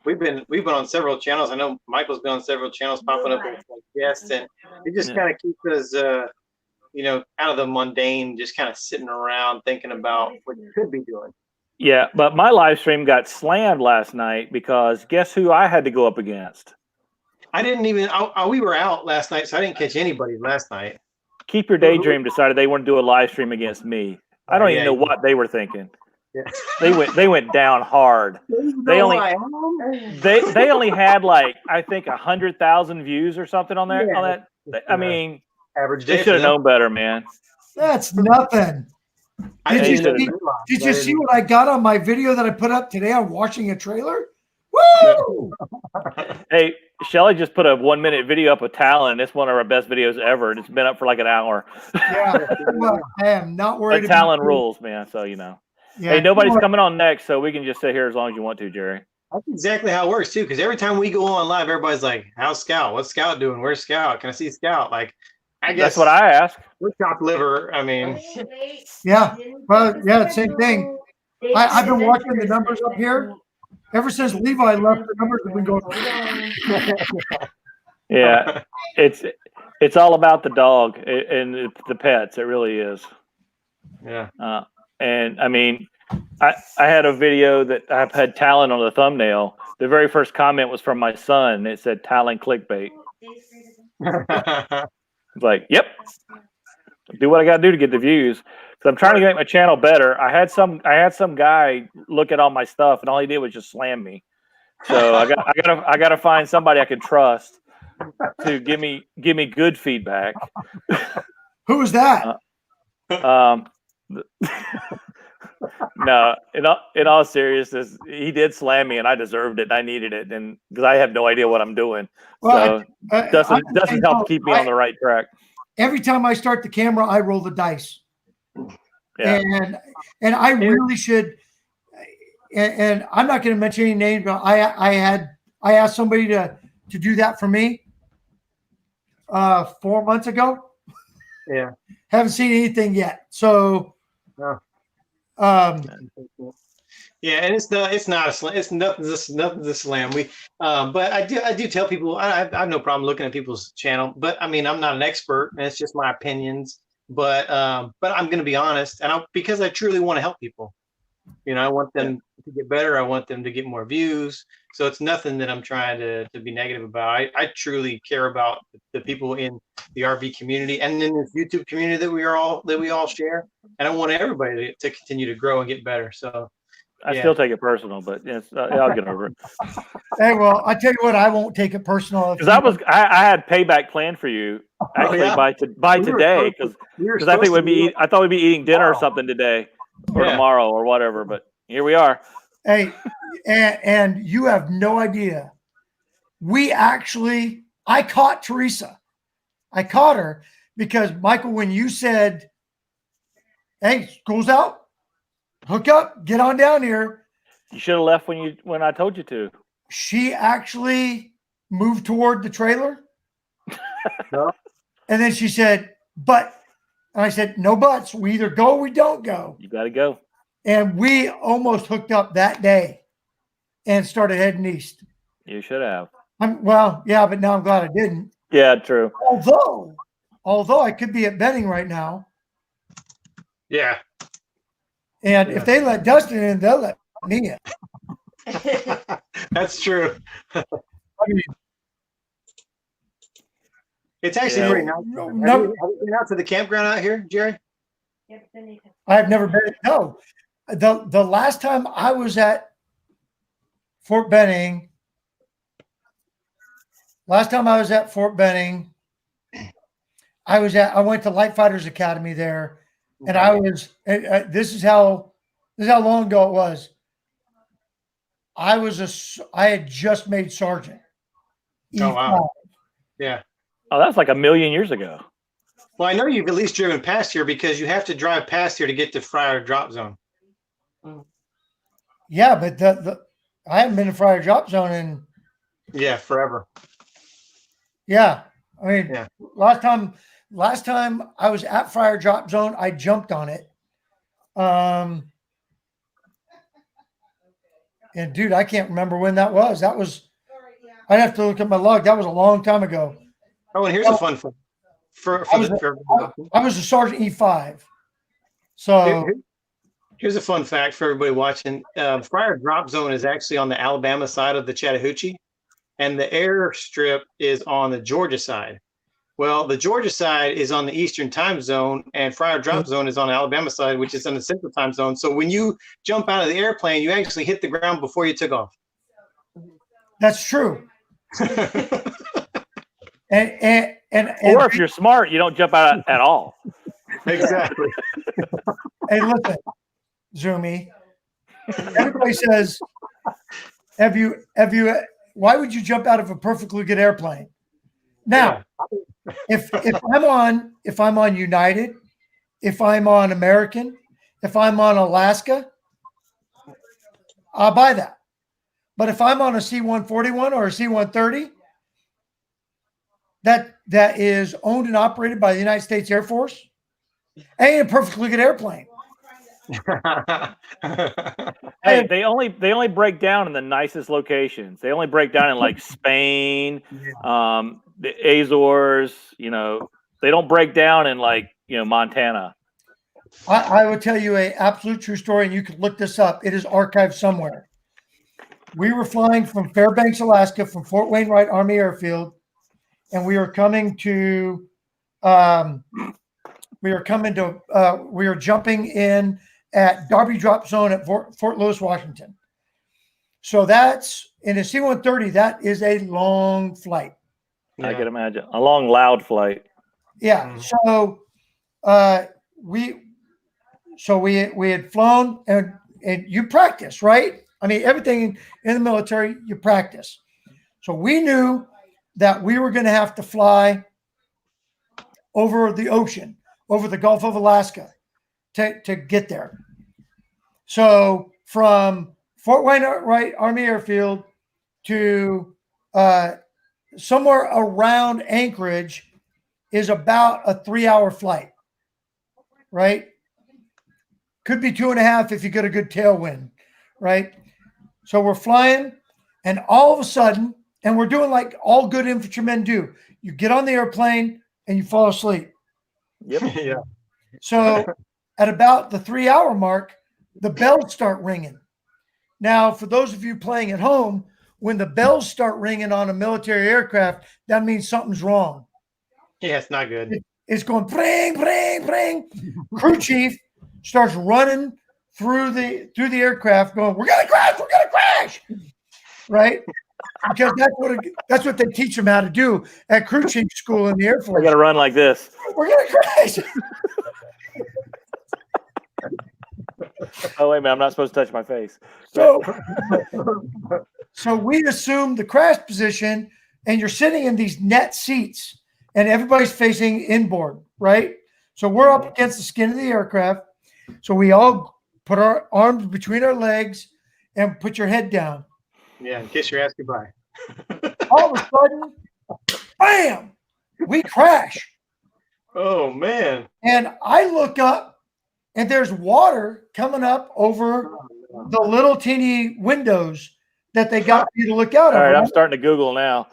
we've been on several channels. I know Michael's been on several channels popping up with guests, and it just kind of keeps us out of the mundane, just kind of sitting around thinking about what you could be doing. Yeah, but my live stream got slammed last night because guess who I had to go up against? I didn't even we were out last night, so I didn't catch anybody last night. Keep Your Daydream decided they want to do a live stream against me. I don't even know what they were thinking. Yeah. They went down hard. They only had like I think 100,000 views or something on there. On that, I mean, average day. They should have known better, man. That's nothing. Did you see what I got on my video that I put up today on washing a trailer? Woo! Hey, Shelly just put a 1-minute video up with Talon. It's one of our best videos ever, and it's been up for like an hour. Yeah, well, I am not worried. But Talon rules, man. So Yeah, hey, nobody's coming on next, so we can just sit here as long as you want to, Jerry. That's exactly how it works too. Because every time we go on live, everybody's like, "How's Scout? What's Scout doing? Where's Scout? Can I see Scout?" Like, I guess that's what I ask. We're chopped liver. I mean, yeah. Well, yeah, same thing. I've been watching the numbers up here. Ever since Levi left, the numbers have been going. Yeah, it's all about the dog and the pets. It really is. Yeah. And I mean, I had a video that I've had Talon on the thumbnail. The very first comment was from my son. It said Talon clickbait. It's like, yep, do what I got to do to get the views. Because I'm trying to make my channel better. I had some guy look at all my stuff, and all he did was just slam me. So I gotta find somebody I can trust to give me good feedback. Who was that? No, in all seriousness, he did slam me, and I deserved it. And I needed it, and because I have no idea what I'm doing. Well, So Dustin helped keep me on the right track. Every time I start the camera, I roll the dice. Yeah. And I really should. And I'm not going to mention any names, but I asked somebody to do that for me 4 months ago. Yeah. Haven't seen anything yet. So, No. Yeah, and it's not a slam. It's nothing to slam. But I do tell people I have no problem looking at people's channel. But I mean, I'm not an expert, and it's just my opinions. But I'm going to be honest, and because I truly want to help people. I want them to get better. I want them to get more views. So it's nothing that I'm trying to be negative about. I truly care about the people in the RV community and in this YouTube community that we all share. And I want everybody to continue to grow and get better. So I still take it personal, but yes, I'll get over it. Hey, well, I tell you what, I won't take it personal. Because I had payback planned for you actually by today because I think I thought we'd be eating dinner or something today or tomorrow or whatever. But here we are. Hey, and you have no idea. I caught Teresa. I caught her because Michael, when you said, "Hey, school's out, hook up, get on down here," you should have left when I told you to. She actually moved toward the trailer. No. And then she said, "But," and I said, "No buts. We either go or we don't go." You got to go. And we almost hooked up that day and started heading east. You should have. Well, yeah, but now I'm glad I didn't. Yeah, true. Although I could be at Benning right now. Yeah. And if they let Dustin in, they'll let me in. That's true. I mean, it's actually very nice. Have you been out to the campground out here, Jerry? I've never been. No. The last time I was at Fort Benning, I went to Light Fighters Academy there, and I was. This is how long ago it was. I had just made sergeant. Oh wow! Yeah. Oh, that's like a million years ago. Well, I know you've at least driven past here because you have to drive past here to get to Friar Drop Zone. Yeah, but I haven't been to Friar Drop Zone in forever. Yeah, I mean, last time I was at Friar Drop Zone, I jumped on it. And dude, I can't remember when that was. I'd have to look at my log. That was a long time ago. Oh, and here's a fun fact. I was a Sergeant E5. So here's a fun fact for everybody watching. Friar Drop Zone is actually on the Alabama side of the Chattahoochee, and the airstrip is on the Georgia side. Well, the Georgia side is on the Eastern time zone, and Friar Drop Zone is on the Alabama side, which is on the Central time zone. So when you jump out of the airplane, you actually hit the ground before you took off. That's true. And or if you're smart, you don't jump out at all. Exactly. Hey, listen, Zoomy. Everybody says, have you? Why would you jump out of a perfectly good airplane? Now, if I'm on United, if I'm on American, if I'm on Alaska, I'll buy that. But if I'm on a C-141 or a C-130, that is owned and operated by the United States Air Force, ain't a perfectly good airplane. Hey, they only break down in the nicest locations. They only break down in like Spain, the Azores. They don't break down in like Montana. I would tell you a absolute true story, and you can look this up. It is archived somewhere. We were flying from Fairbanks, Alaska, from Fort Wainwright Army Airfield, and we were coming to, we were jumping in at Darby Drop Zone at Fort Lewis, Washington. So that's in a C-130. That is a long flight. I can imagine a long, loud flight. Yeah. So we had flown, and you practice, right? I mean, everything in the military, you practice. So we knew that we were going to have to fly over the ocean, over the Gulf of Alaska to get there. So from Fort Wainwright Army Airfield to somewhere around Anchorage is about a 3-hour flight, right? Could be 2.5 if you get a good tailwind, right? So we're flying, and all of a sudden, and we're doing like all good infantrymen do. You get on the airplane and you fall asleep. Yep. Yeah. So at about the 3-hour mark, the bells start ringing. Now, for those of you playing at home, when the bells start ringing on a military aircraft, that means something's wrong. Yeah, it's not good. It's going bring, bring, bring. Crew chief starts running through the aircraft, going, "We're gonna crash!" Right? Because that's what they teach them how to do at crew chief school in the Air I Force. got to run like this. We're gonna crash. Oh wait a minute, I'm not supposed to touch my face. So we assume the crash position, and you're sitting in these net seats, and everybody's facing inboard, right? So we're up against the skin of the aircraft. So we all put our arms between our legs and put your head down. Yeah, and kiss your ass goodbye. All of a sudden, bam, we crash. Oh man. And I look up, and there's water coming up over the little teeny windows that they got you to look out All of. right, I'm starting to Google now.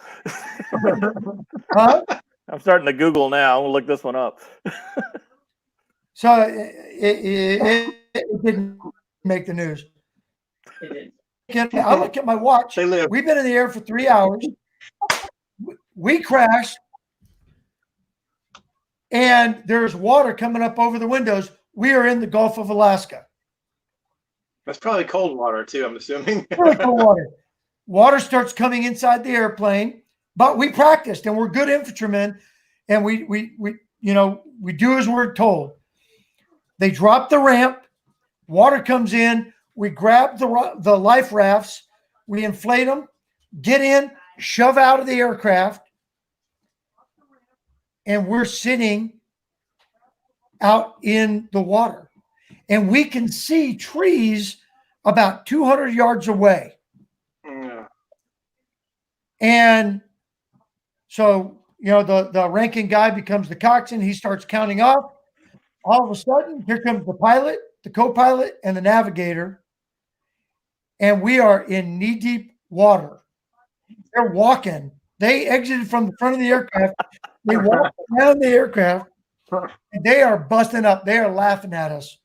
Huh? I'm starting to Google now. I'm gonna look this one up. So it didn't make the news. I look at my watch. They live. We've been in the air for 3 hours. We crashed, and there's water coming up over the windows. We are in the Gulf of Alaska. That's probably cold water too, I'm assuming. Really cold water. Water starts coming inside the airplane, but we practiced, and we're good infantrymen, and we do as we're told. They drop the ramp, water comes in, we grab the life rafts, we inflate them, get in, shove out of the aircraft, and we're sitting out in the water. And we can see trees about 200 yards away. Yeah. And so, the ranking guy becomes the coxswain. He starts counting off. All of a sudden, here comes the pilot, the co-pilot, and the navigator. And we are in knee-deep water. They're walking. They exited from the front of the aircraft. They walk around the aircraft, and they are busting up. They are laughing at us.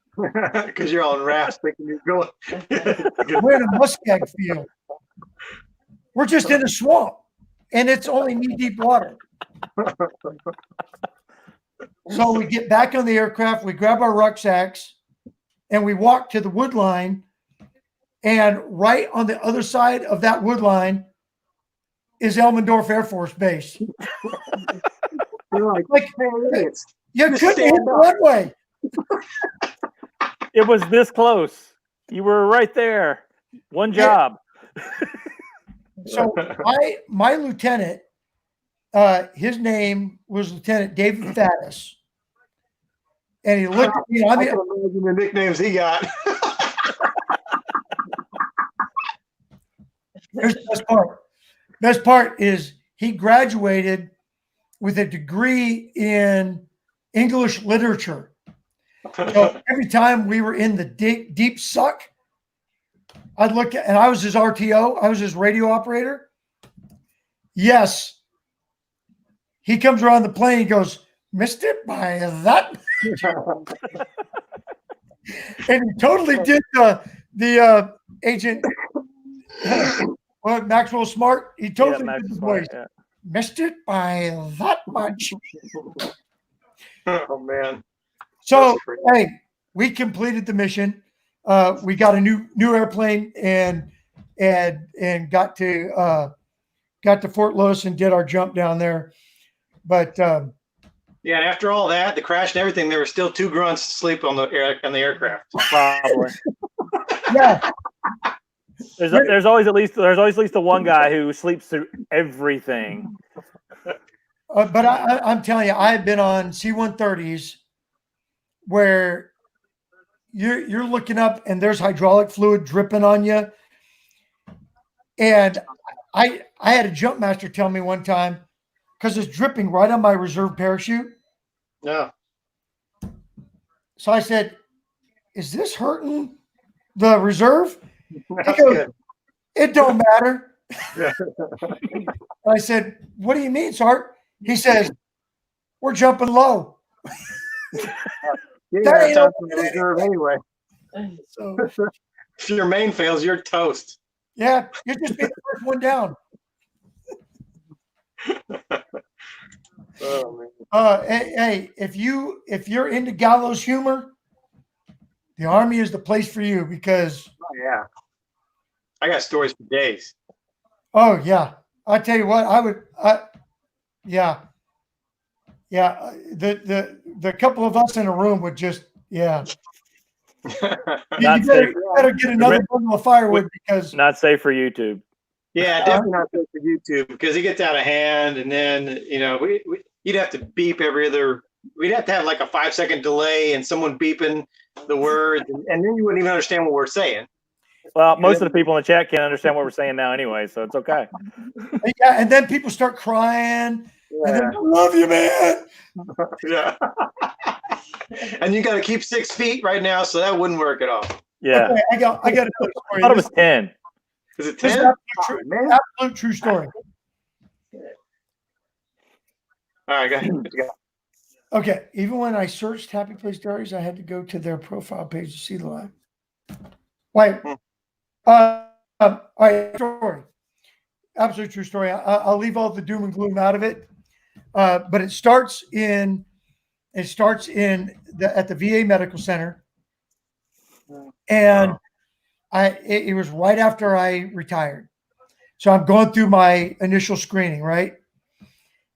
Because you're all in rafts thinking you're going. We're in a muskeg field. We're just in a swamp, and it's only knee-deep water. So we get back on the aircraft, we grab our rucksacks, and we walk to the wood line. And right on the other side of that wood line is Elmendorf Air Force Base. You're like, You Just couldn't hit stand the up. runway. It was this close. You were right there. One job. So my lieutenant, his name was Lieutenant David Faddis. And he looked at me. I can imagine the nicknames he got. Here's the best part. Best part is he graduated with a degree in English literature. So every time we were in the deep suck, I'd look at, and I was his RTO, I was his radio operator. Yes. He comes around the plane, he goes, "Missed it by that." And he totally did the agent, Maxwell Smart. He totally Max did the Smart, voice. yeah. Missed it by that much. Oh man. So, That's great. hey, we completed the mission. We got a new airplane and got to Fort Lewis and did our jump down there. But Yeah, and after all that, the crash and everything, there were still 2 grunts asleep on the aircraft. Probably. yeah, There's always at least the one guy who sleeps through everything. but I'm telling you, I've been on C-130s where you're looking up and there's hydraulic fluid dripping on you. And I had a jump master tell me one time, because it's dripping right on my reserve parachute. Yeah. So I said, "Is this hurting the reserve?" That's goes, good. "It don't matter." Yeah. I said, "What do you mean, Sart?" He says, "We're jumping low." You That don't ain't have time open for reserve anyway. So If your main fails, you're toast. yeah, you just be the first one down. Oh man. Hey, if you're into gallows humor, the Army is the place for you because Oh yeah. I got stories for days. oh yeah, I tell you what, yeah. The couple of us in a room would just yeah. Not You safe. better get another bundle of firewood because Not safe for YouTube. Yeah, definitely not good for YouTube because it gets out of hand, and then you'd have to beep every other. We'd have to have like a 5-second delay and someone beeping the words, and then you wouldn't even understand what we're saying. Well, most of the people in the chat can't understand what we're saying now anyway, so it's okay. yeah, and then people start crying. And then, I love you, man. Yeah. And you got to keep 6 feet right now, so that wouldn't work at all. Yeah. Okay, I got another I story. thought it was 10. Is it This is 10? absolute true story. All right, go ahead. What you got? Okay, even when I searched Happy Place Diaries, I had to go to their profile page to see the live. Wait, all right, story. Absolute true story. I'll leave all the doom and gloom out of it, but it starts at the VA Medical Center, and it was right after I retired, so I'm going through my initial screening, right?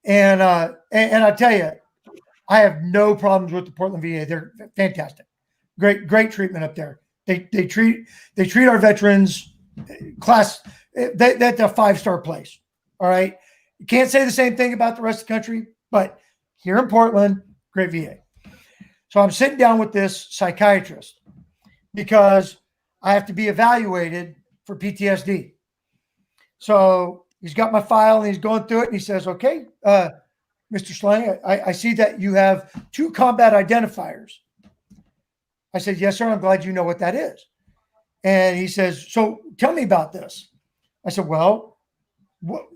And I tell you, I have no problems with the Portland VA. They're fantastic, great treatment up there. They treat our veterans class. That's a 5-star place. All right, you can't say the same thing about the rest of the country, but here in Portland, great VA. So I'm sitting down with this psychiatrist because I have to be evaluated for PTSD. So he's got my file and he's going through it and he says, "Okay, Mr. Slang, I see that you have 2 combat identifiers." I said, "Yes, sir. I'm glad you know what that is." And he says, "So tell me about this." I said, "Well,"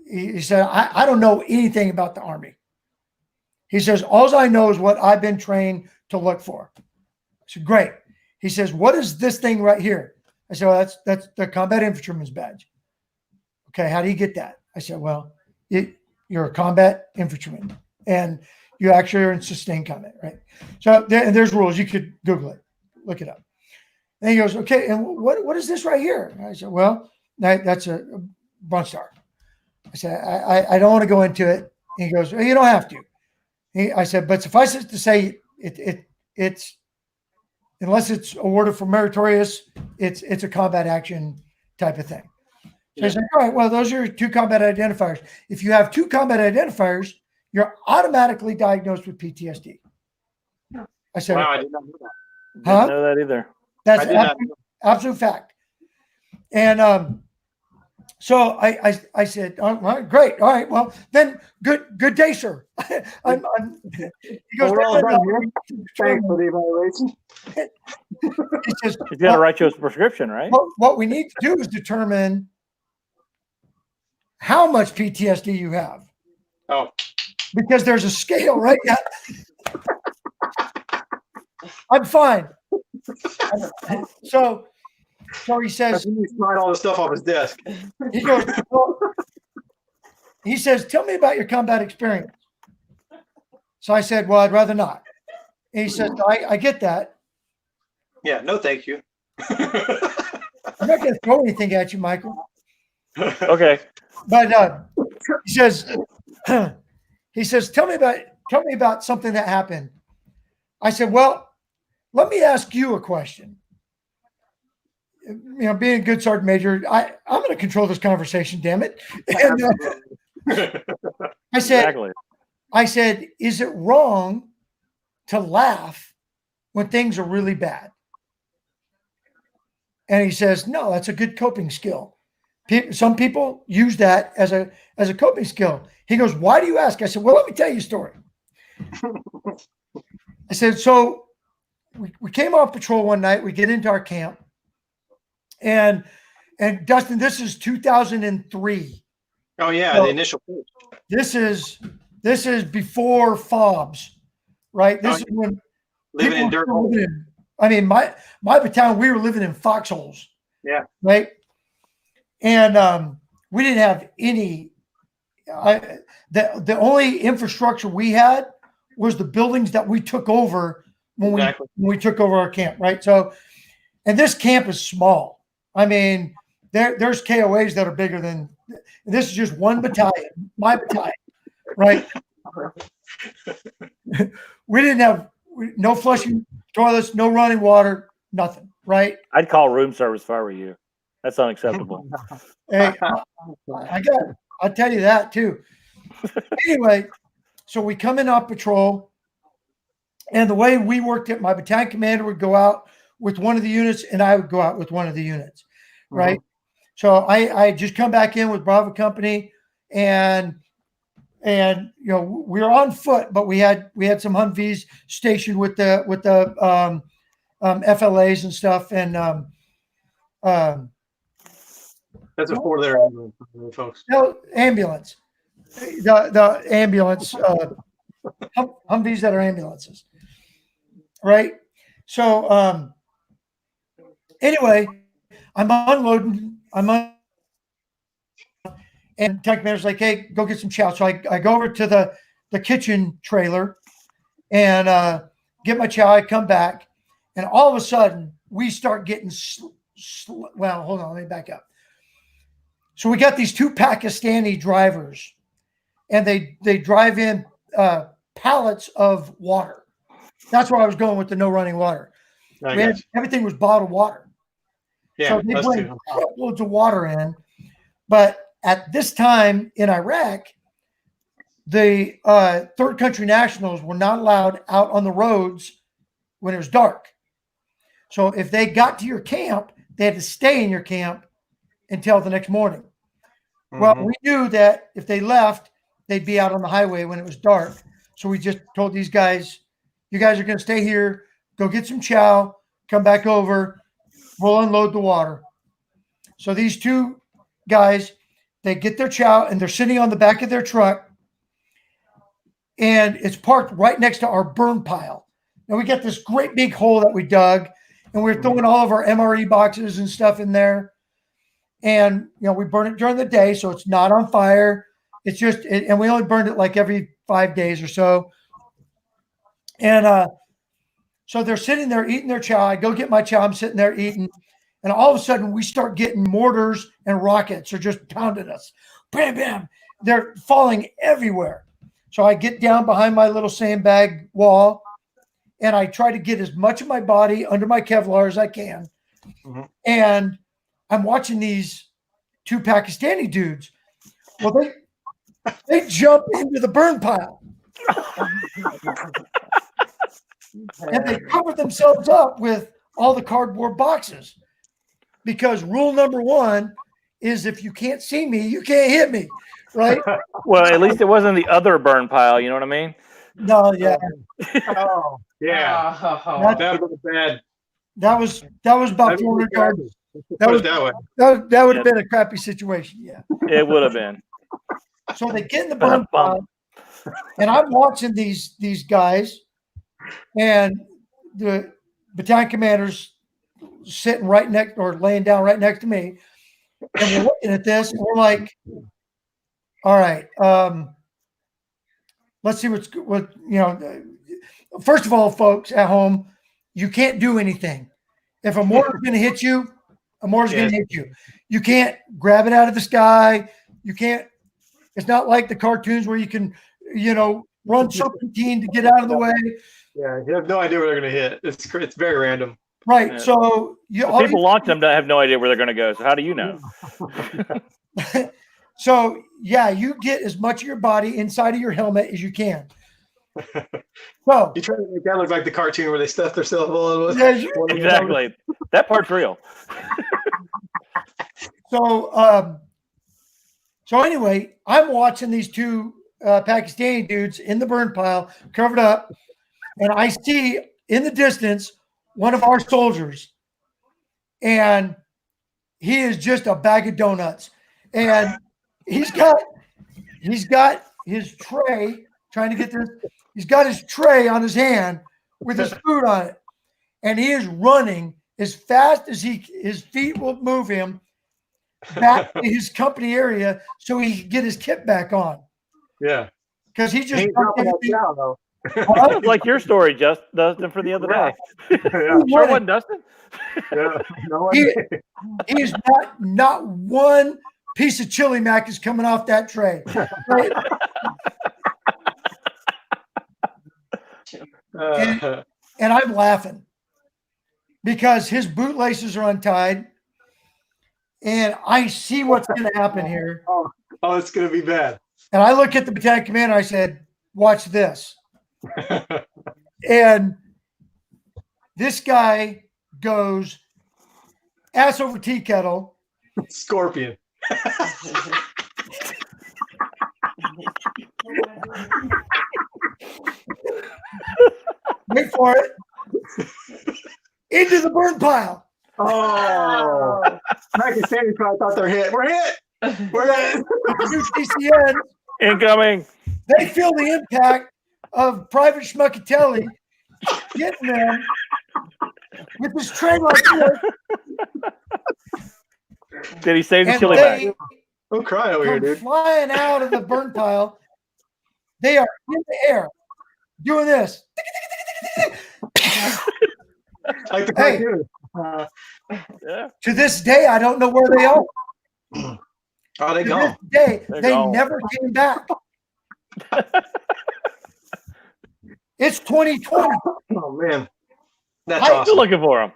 he said, I don't know anything about the Army." He says, "All I know is what I've been trained to look for." I said, "Great." He says, "What is this thing right here?" I said, "Well, that's the combat infantryman's badge." "Okay, how do you get that?" I said, "Well, you're a combat infantryman and you actually are in sustained combat, right?" So there's rules. You could Google it, look it up. And he goes, "Okay, and what is this right here?" And I said, "Well, that's a Bronze Star." I said, I don't want to go into it. And he goes, "Well, you don't have to." I said, "But suffice it to say, it's unless it's awarded for meritorious, it's a combat action type of thing." So I said, "All right, well, those are your 2 combat identifiers. If you have 2 combat identifiers, you're automatically diagnosed with PTSD." I said, Wow, I did not know that. Didn't know that either. "That's I did not know. absolute fact." And so I said, "All right, great. All right, well, then good day, sir." He goes, We're all "No, done no, here. no." Thanks for the evaluation. He says, He's got to write you a prescription, right? what we need to do is determine how much PTSD you have, Oh, because there's a scale, right? Yeah. I'm fine. So he says, He slide all the stuff off his desk. he goes, well, he says, tell me about your combat experience. So I said, well, I'd rather not. And he says, I get that. Yeah, no, thank you. I'm not going to throw anything at you, Michael. Okay. But he says, tell me about something that happened. I said, well, let me ask you a question. Being a good sergeant major, I'm going to control this conversation, damn it. And, Exactly. I said, is it wrong to laugh when things are really bad? And he says, no, that's a good coping skill. Some people use that as a coping skill. He goes, why do you ask? I said, well, let me tell you a story. I said, so we came off patrol one night. We get into our camp. And Dustin, this is 2003. Oh yeah, So the initial. this is before FOBs, right? This is when Living in people dirt were holes. living in- I mean, my battalion, we were living in foxholes. Yeah. Right. And we didn't have any. The only infrastructure we had was the buildings that we took over when we took over our camp. Right. So, and this camp is small. I mean, there's KOAs that are bigger than this. Is just one battalion, my battalion, right? We didn't have no flushing toilets, no running water, nothing, right? I'd call room service if I were you. That's unacceptable. Hey, I'll tell you that too. Anyway, so we come in off patrol, and the way we worked it, my battalion commander would go out with one of the units, and I would go out with one of the units, right? So I just come back in with Bravo Company, and we were on foot, but we had some Humvees stationed with the FLAs and stuff, and That's a 4-letter ambulance, folks. no ambulance, the ambulance Humvees that are ambulances, right? So anyway, I'm unloading. And tech manager's like, hey, go get some chow. So I go over to the kitchen trailer and get my chow. I come back, and all of a sudden we start getting well, hold on, let me back up. So we got these two Pakistani drivers, and they drive in pallets of water. That's where I was going with the no running water. Everything was bottled water. Yeah, so they bring loads of water in, but at this time in Iraq, the third country nationals were not allowed out on the roads when it was dark. So if they got to your camp, they had to stay in your camp until the next morning. Well, we knew that if they left, they'd be out on the highway when it was dark. So we just told these guys, you guys are going to stay here, go get some chow, come back over, we'll unload the water. So these two guys, they get their chow, and they're sitting on the back of their truck, and it's parked right next to our burn pile. Now we got this great big hole that we dug, and we're throwing all of our MRE boxes and stuff in there. And, we burn it during the day, so it's not on fire. It's just, and we only burned it like every 5 days or so. And so they're sitting there eating their chow. I go get my chow. I'm sitting there eating. And all of a sudden, we start getting mortars and rockets are just pounding us. Bam, bam. They're falling everywhere. So I get down behind my little sandbag wall, and I try to get as much of my body under my Kevlar as I can. And I'm watching these two Pakistani dudes. Well, they jump into the burn pile. And they cover themselves up with all the cardboard boxes. Because rule number one is if you can't see me, you can't hit me, right? Well, at least it wasn't the other burn pile. You know what I mean? No, yeah. Oh, yeah. That would be bad. That was about 400 yards. That was that way. That would have been a crappy situation. Yeah. It would have been. So they get in the burn pile, and I'm watching these guys, and the battalion commanders sitting right next or laying down right next to me. And we're looking at this and we're like, all right, let's see what, first of all, folks at home, you can't do anything. If a mortar's going to hit you, a mortar's going to hit you. You can't grab it out of the sky. You can't, it's not like the cartoons where you can, run serpentine to get out of the way. Yeah, you have no idea where they're going to hit. It's very random. Right. Yeah. So People launch them to have no idea where they're going to go. So how do you know? So yeah, you get as much of your body inside of your helmet as you can. So You try to make that look like the cartoon where they stuff themselves all in. yeah, Exactly. That part's real. so anyway, I'm watching these two Pakistani dudes in the burn pile, covered up, and I see in the distance one of our soldiers, and he is just a bag of donuts, and he's got his tray, trying to get this. He's got his tray on his hand with his food on it, and he is running as fast as his feet will move him back to his company area so he can get his kit back on. Yeah. Because he just Ain't dropping that down, though. It's like your story, Dustin, for the other day. Yeah. Sure wasn't Dustin? Yeah. No He, idea. he is not one piece of chili mac is coming off that tray. Right? And I'm laughing because his bootlaces are untied, and I see what's going to happen here. Oh, it's going to be bad. And I look at the battalion commander. I said, "Watch this." And this guy goes ass over tea kettle. Scorpion. Wait for it. Into the burn pile. Oh. Pakistani probably thought they're hit. We're hit. We're hit. Two CCN, Incoming. they feel the impact of Private Schmuckatelli getting them with his tray like this. Did he save the And chili they bag? I'm crying over here, come dude. flying out of the burn pile. They are in the air doing this. Like the Hey. cartoon. Yeah. To this day, I don't know where they are. Oh, they To gone. this day, They're they gone. never came back. It's 2020. Oh, man. That's I- Still awesome. looking for him.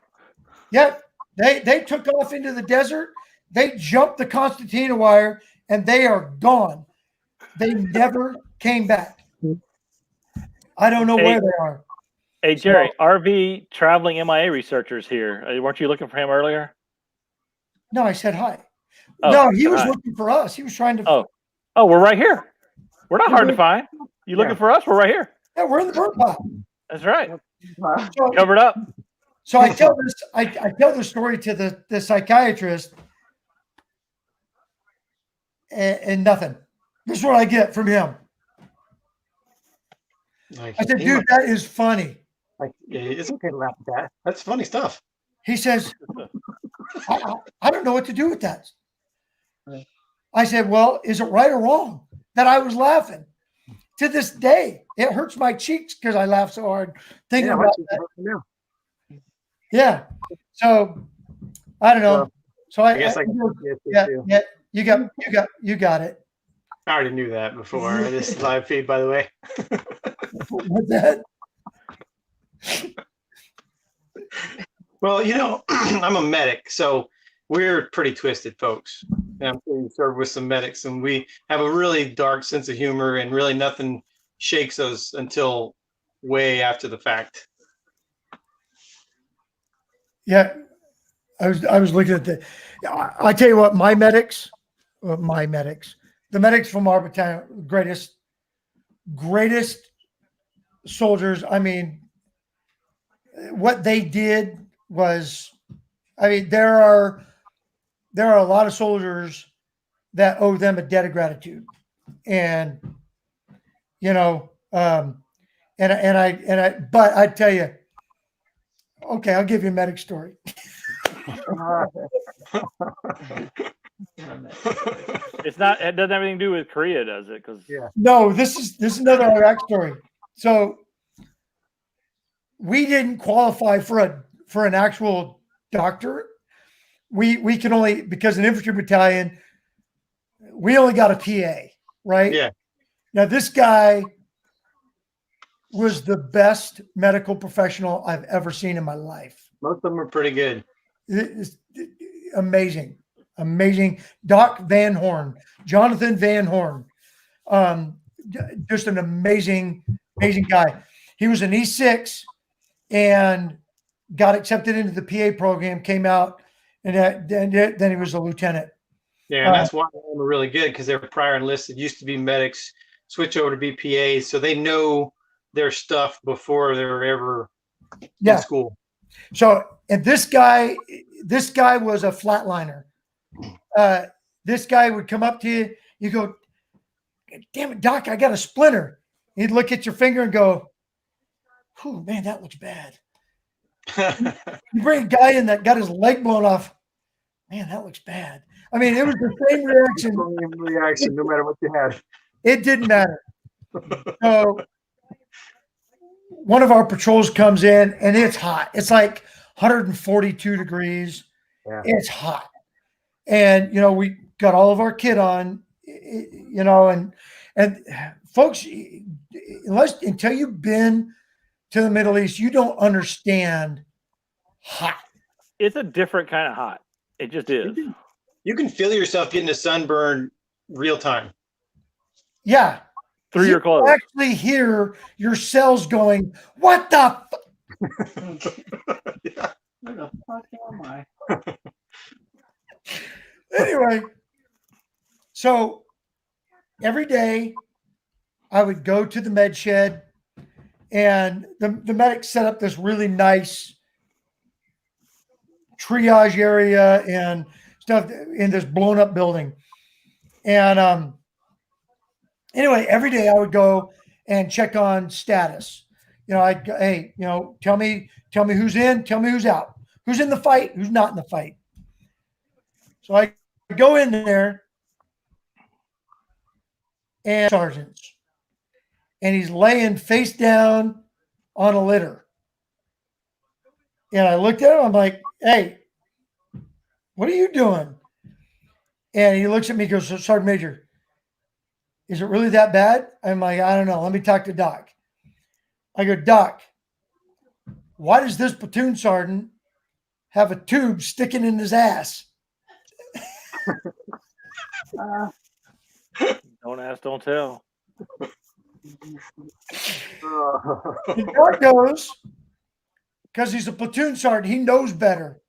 Yep. They took off into the desert. They jumped the Constantina wire and they are gone. They never came back. I don't know where they are. Hey, Jerry, RV traveling MIA researchers here. Weren't you looking for him earlier? No, I said hi. Oh, No, he was hi. looking for us. He was trying to. Oh. Oh, we're right here. We're not hard to find. You looking for us? We're right here. Yeah, we're in the burn pile. That's right. So, Covered up. so I tell this. I tell the story to the psychiatrist, and nothing. This is what I get from him. Like, I said, dude, that is funny. yeah, it's okay to laugh at that. That's funny stuff. He says, I don't know what to do with that. I said, well, is it right or wrong that I was laughing? To this day, it hurts my cheeks because I laugh so hard thinking Yeah, about that. Yeah. So I don't know. Well, So I guess I yeah, you got it. I already knew that before this live feed, by the way. What's that? Well, I'm a medic, so we're pretty twisted folks. And I'm sure you served with some medics, and we have a really dark sense of humor, and really nothing shakes us until way after the fact. Yeah. I was looking at I tell you what, the medics from our battalion, greatest soldiers. I mean, what they did was, there are a lot of soldiers that owe them a debt of gratitude, and but I tell you, Okay, I'll give you a medic story. It's not. It doesn't have anything to do with Korea, does it? Because No, this is another Iraq story. So we didn't qualify for an actual doctor. We can only, because an infantry battalion, we only got a PA, right? Yeah. Now this guy was the best medical professional I've ever seen in my life. Most of them are pretty good. It's amazing. Doc Van Horn, Jonathan Van Horn, just an amazing guy. He was an E6 and got accepted into the PA program, came out, and then he was a lieutenant. Yeah, and that's why they're really good, because they're prior enlisted, used to be medics, switch over to be PAs, so they know their stuff before they're ever in school. So, and this guy was a flatliner. This guy would come up to you, you go, "Damn it, Doc, I got a splinter." He'd look at your finger and go, "Oh man, that looks bad." You bring a guy in that got his leg blown off, "Man, that looks bad." I mean, it was the same reaction. No matter what you had. It didn't matter. So one of our patrols comes in and it's hot. It's like 142 degrees. Yeah. It's hot. And, we got all of our kit on, and folks, until you've been to the Middle East, you don't understand hot. it's a different kind of hot. It just is. You can feel yourself getting a sunburn real time. Yeah. Through your clothes. Actually hear your cells going, "What the Yeah. Where the fuck am I? Anyway, so every day I would go to the med shed, and the medics set up this really nice triage area and stuff in this blown up building. And anyway, every day I would go and check on status. I'd go, "Hey, tell me who's in, tell me who's out, who's in the fight, who's not in the fight." So I go in there, and sergeants, and he's laying face down on a litter. And I looked at him, I'm like, "Hey, what are you doing?" And he looks at me, goes, "Sergeant Major, is it really that bad?" I'm like, "I don't know. Let me talk to Doc." I go, "Doc, why does this platoon sergeant have a tube sticking in his ass?" Don't ask, don't tell. And Doc goes, because he's a platoon sergeant, he knows better.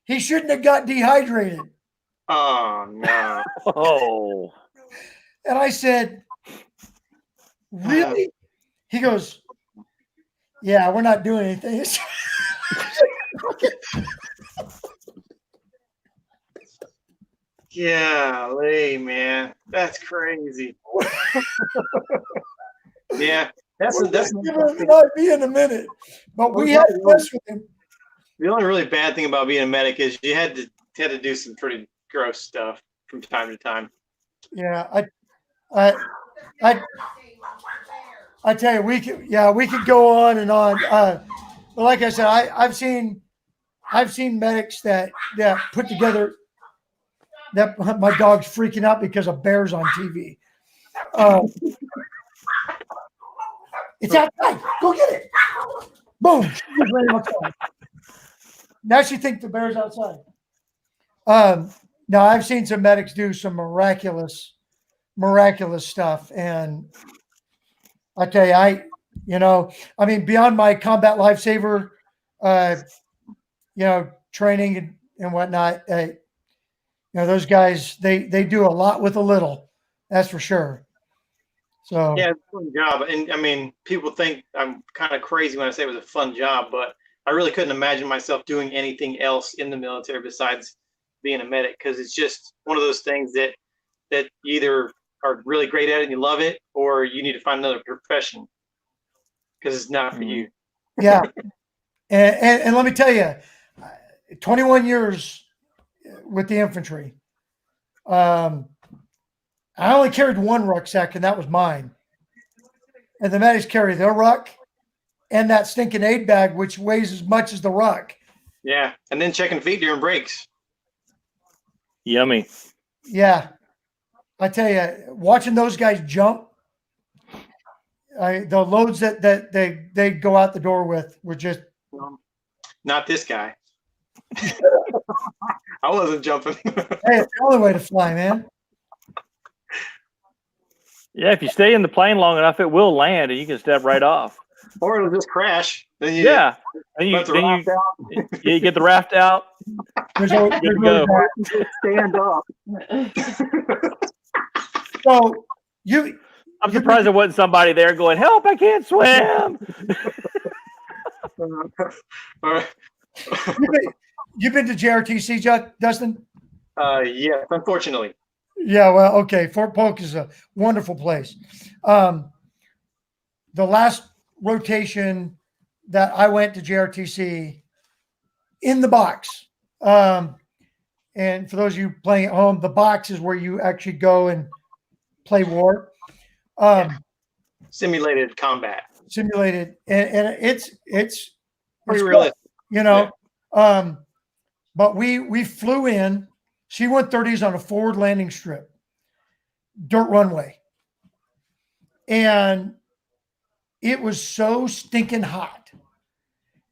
He shouldn't have got dehydrated. Oh no. Oh, And I said, "Really?" He goes, "Yeah, we're not doing anything." Golly, man, that's crazy. Yeah, that's Might be in a minute, but we had to mess with him. the only really bad thing about being a medic is you had to do some pretty gross stuff from time to time. Yeah, I tell you, we could go on and on. But like I said, I've seen medics that put together. That my dog's freaking out because of bears on TV. It's outside. Go get it. Boom. She just ran outside. Now she thinks the bear's outside. Now I've seen some medics do some miraculous stuff, and I tell you, beyond my combat lifesaver, training and whatnot. Those guys, they do a lot with a little, that's for sure. So Yeah, it's a fun job. And people think I'm kind of crazy when I say it was a fun job, but I really couldn't imagine myself doing anything else in the military besides being a medic, because it's just one of those things that you either are really great at it and you love it, or you need to find another profession because it's not for you. yeah. And let me tell you, 21 years with the infantry. I only carried one rucksack, and that was mine. And the medics carry their ruck and that stinking aid bag, which weighs as much as the ruck. Yeah, and then checking feet during breaks. Yummy. Yeah. I tell you, watching those guys jump, the loads that they go out the door with were just. Not this guy. I wasn't jumping. Hey, it's the only way to fly, man. Yeah, if you stay in the plane long enough, it will land and you can step right off. Or it'll just crash. Then you Yeah. And let the raft out. you get the raft out. There's always, Good to go. Stand up. So you I'm surprised there wasn't somebody there going, help, I can't swim. All right. you've been to JRTC, Dustin? Yes, unfortunately. Yeah, well, okay. Fort Polk is a wonderful place. The last rotation that I went to JRTC in the box. And for those of you playing at home, the box is where you actually go and play war. Simulated combat. Simulated, and it's Pretty cool, realistic. you know. But we flew in C-130s on a forward landing strip, dirt runway, and it was so stinking hot.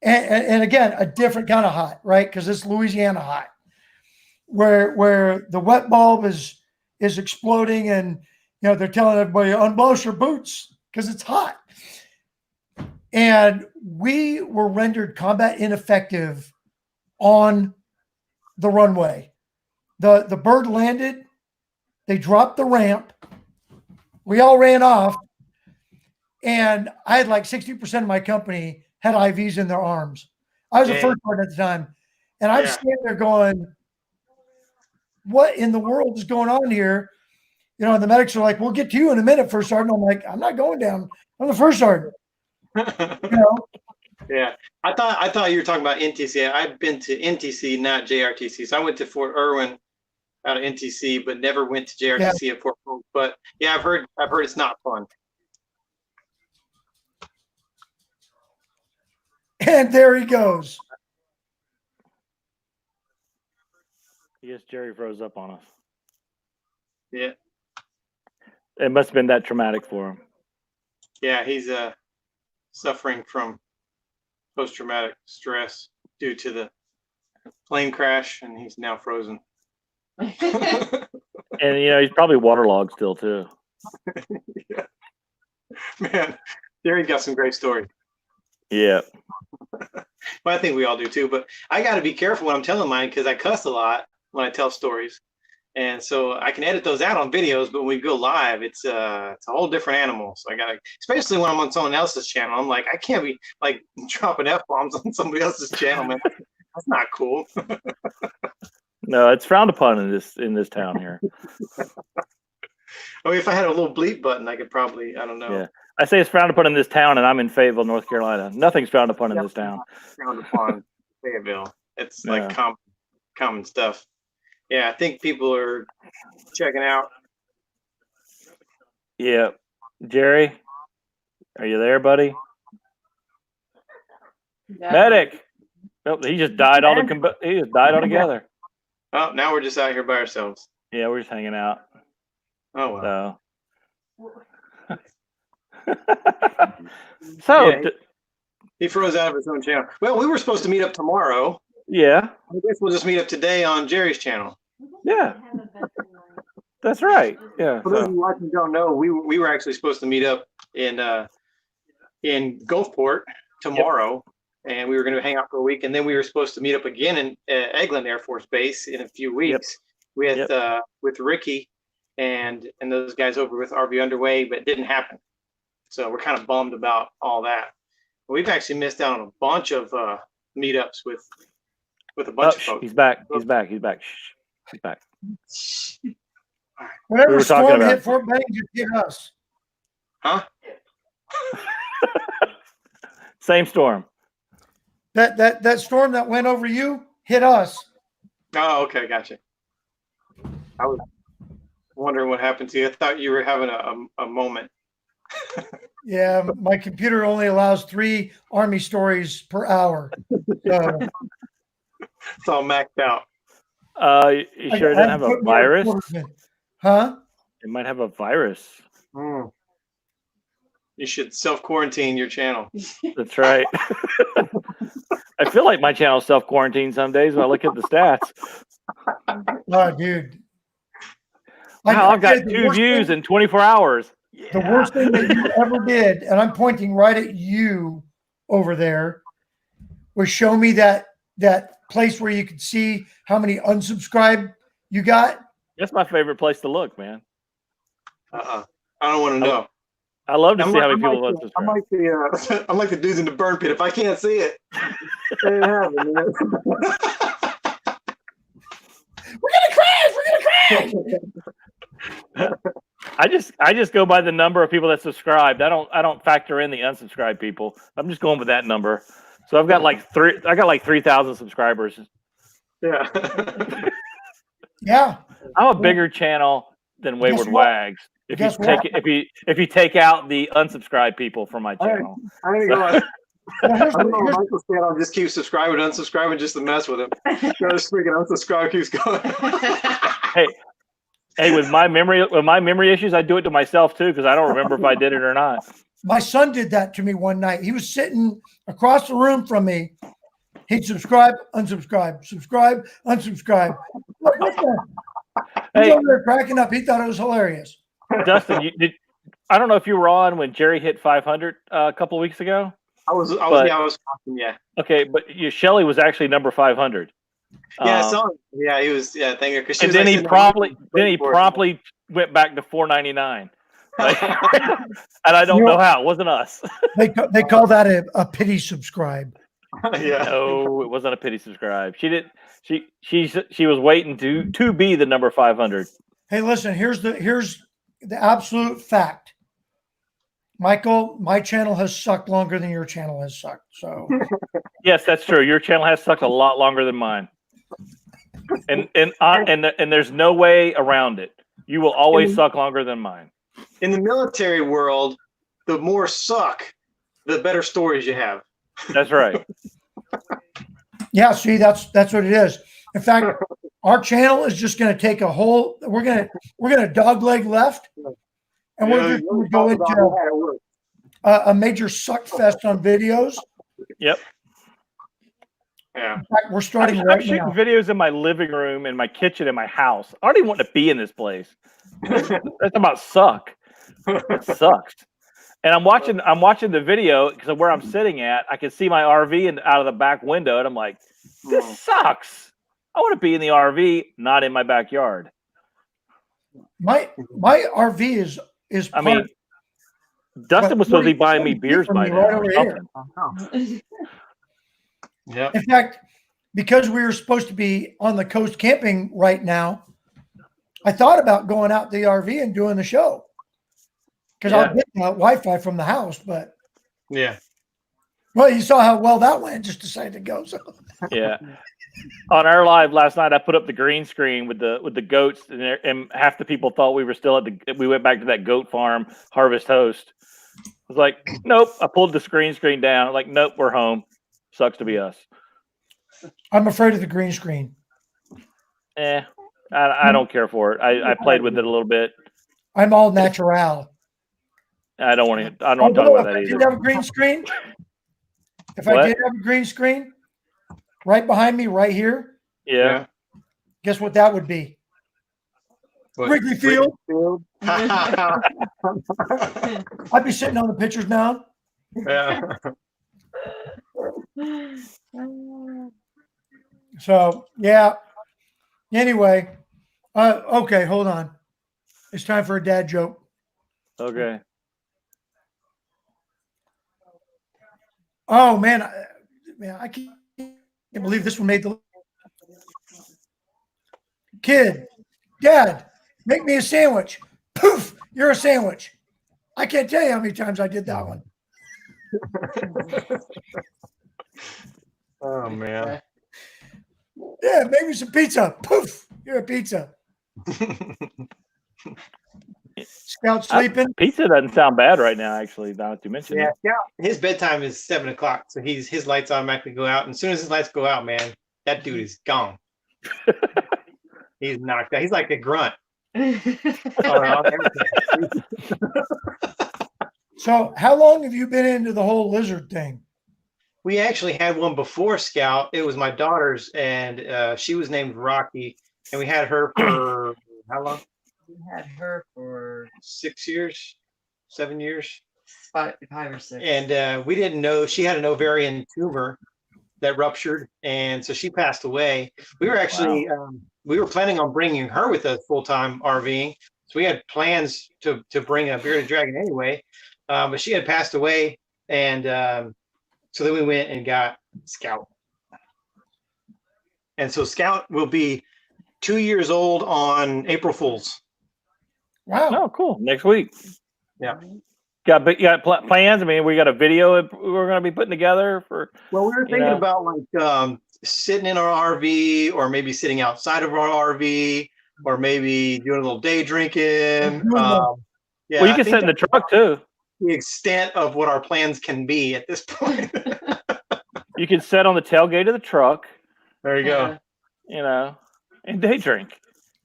And again, a different kind of hot, right? Because it's Louisiana hot, where the wet bulb is exploding, and you know they're telling everybody unblow your boots because it's hot. And we were rendered combat ineffective on the runway. The bird landed, they dropped the ramp, we all ran off, and I had like 60% of my company had IVs in their arms. I was the first one at the time, and I'm standing there going, what in the world is going on here? You know, and the medics are like, we'll get to you in a minute, First Sergeant. I'm like, I'm not going down. I'm the First Sergeant. You know? Yeah, I thought you were talking about NTC. I've been to NTC, not JRTC. So I went to Fort Irwin out of NTC, but never went to JRTC at Fort Polk. But yeah, I've heard it's not fun. And there he goes. Yes, Jerry froze up on us. Yeah, It must have been that traumatic for him. yeah, he's suffering from post-traumatic stress due to the plane crash, and he's now frozen. And you know, he's probably waterlogged still too. Yeah. Man, Jerry got some great stories. Yeah. Well, I think we all do too, but I got to be careful when I'm telling mine because I cuss a lot when I tell stories. And so I can edit those out on videos, but when we go live, it's a whole different animal. So I got to, especially when I'm on someone else's channel, I'm like, I can't be like dropping F-bombs on somebody else's channel, man. That's not cool. No, it's frowned upon in this town here. I mean, if I had a little bleep button, I could probably, I don't know. Yeah. I say it's frowned upon in this town, and I'm in Fayetteville, North Carolina. Nothing's frowned upon in this town. Frowned upon Fayetteville. It's Yeah. like common stuff. Yeah, I think people are checking out. Yeah. Jerry, are you there, buddy? Medic. Nope, he just died he just died altogether. Oh, now we're just out here by ourselves. Yeah, we're just hanging out. Oh, well. So, Yeah, he froze out of his own channel. Well, we were supposed to meet up tomorrow. yeah, I guess we'll just meet up today on Jerry's channel. yeah, that's right. Yeah. For those of So, you watching who don't know, we were actually supposed to meet up in Gulfport tomorrow, and we were going to hang out for a week, and then we were supposed to meet up again in Eglin Air Force Base in a few weeks with Ricky and those guys over with RV Underway, but it didn't happen. So we're kind of bummed about all that. We've actually missed out on a bunch of meetups with a bunch of folks. he's back. He's back. He's back. Shh. He's back. Whatever We were talking storm about- hit Fort Benning, just hit us. Huh? Same storm. That storm that went over you hit us. Oh, okay, gotcha. I was wondering what happened to you. I thought you were having a moment. Yeah, my computer only allows 3 Army stories per hour. So It's all maxed out. You sure it doesn't have a put more virus? quarters in. Huh? It might have a virus. Mm. You should self-quarantine your channel. That's right. I feel like my channel self-quarantined some days when I look at the stats. Oh, dude. Wow, I've got did the 2 worst views thing- in 24 hours. The worst thing that you ever did, and I'm pointing right at you over there, was show me that place where you could see how many unsubscribed you got. That's my favorite place to look, man. I don't want to know. I love to see how many I'm people like unsubscribe. I'm like the dudes in the burn pit. If I can't see it, it ain't happening, man. We're gonna crash. I just go by the number of people that subscribed. I don't factor in the unsubscribed people. I'm just going with that number. So I've got like 3,000 subscribers. Yeah. Yeah. I'm a bigger channel than Wayward what? Wags. If Guess you take what? if you take out the unsubscribed people from my channel. I ain't going. Well, here's I don't know. here's- Michael's channel just keeps subscribing, unsubscribing just to mess with him. Just freaking unsubscribe keeps going. Hey, with my memory issues, I do it to myself too because I don't remember if I did it or not. my son did that to me one night. He was sitting across the room from me. He'd subscribe, unsubscribe, subscribe, unsubscribe. Look, what the- He was Hey, over there cracking up. He thought it was hilarious. Dustin, I don't know if you were on when Jerry hit 500 a couple of weeks ago. I was But- watching, yeah. Okay, but Shelly was actually number 500. Yeah, I Um, saw him. Yeah, he was, yeah, thank you. 'Cause she and was then like he sitting promptly went back to 499. Like, and I don't know how. It wasn't us. They call that a pity subscribe. yeah. No, it wasn't a pity subscribe. She did. She was waiting to be the number 500. Hey, listen, here's the absolute fact. Michael, my channel has sucked longer than your channel has sucked. So Yes, that's true. Your channel has sucked a lot longer than mine, and there's no way around it. You will always suck longer than mine. In the military world, the more suck, the better stories you have. That's right. yeah, see, that's what it is. In fact, our channel is just going to take a whole. We're gonna dog leg left, and we're just going to go into a major suck fest on videos. Yep. Yeah. In fact, we're starting I'm right shooting now. videos in my living room, in my kitchen, in my house. I don't even want to be in this place. That's about suck. It sucks. And I'm watching the video because of where I'm sitting at. I can see my RV and out of the back window, and I'm like, this sucks. I want to be in the RV, not in my backyard. My RV is. I mean, Dustin was supposed to be buying me beers by now. right Or over something. here. Yeah. In fact, because we were supposed to be on the coast camping right now, I thought about going out the RV and doing the show because I'll get Wi-Fi from the house. But Yeah. well, you saw how well that went. Just decided to go. So Yeah. On our live last night, I put up the green screen with the goats, and half the people thought we were still we went back to that goat farm, Harvest Host. I was like, nope. I pulled the screen down. Like, nope, we're home. Sucks to be us. I'm afraid of the green screen. I don't care for it. I played with it a little bit. I'm all natural. I don't want to talk about If that I did either. have a green screen, if What? I did have a green screen right behind me, right here, Yeah. guess what that would be? What? Wrigley Field. yeah. I'd be sitting on the pitcher's mound. So yeah. Anyway, okay, hold on. It's time for a dad joke. Okay. Oh man, I can't believe this one made the kid. Dad, make me a sandwich. Poof, you're a sandwich. I can't tell you how many times I did that one. Oh man. Yeah, make me some pizza. Poof, you're a pizza. Scout sleeping. Pizza doesn't sound bad right now, actually. Now that you mention Yeah, it. Scout. His bedtime is 7 o'clock, so his lights automatically go out. And as soon as his lights go out, man, that dude is gone. He's knocked out. He's like a grunt. On everything. So, how long have you been into the whole lizard thing? We actually had one before Scout. It was my daughter's, and she was named Rocky, and we had her for how long? We had her for 6 years, 7 years, five or six. and we didn't know she had an ovarian tumor that ruptured, and so she passed away. We were actually we were planning on bringing her with us full time RVing, so we had plans to bring a bearded dragon anyway, but she had passed away, and so then we went and got Scout, and so Scout will be 2 years old on April Fool's. Wow. Oh, cool. Next week. Yeah. You got plans? I mean, we got a video we're going to be putting together for. Well, we were thinking know. about like sitting in our RV, or maybe sitting outside of our RV, or maybe doing a little day drinking. Yeah, Well, you I can think sit in the that's truck too. the extent of what our plans can be at this point. You can sit on the tailgate of the truck, There you go. you know, and day drink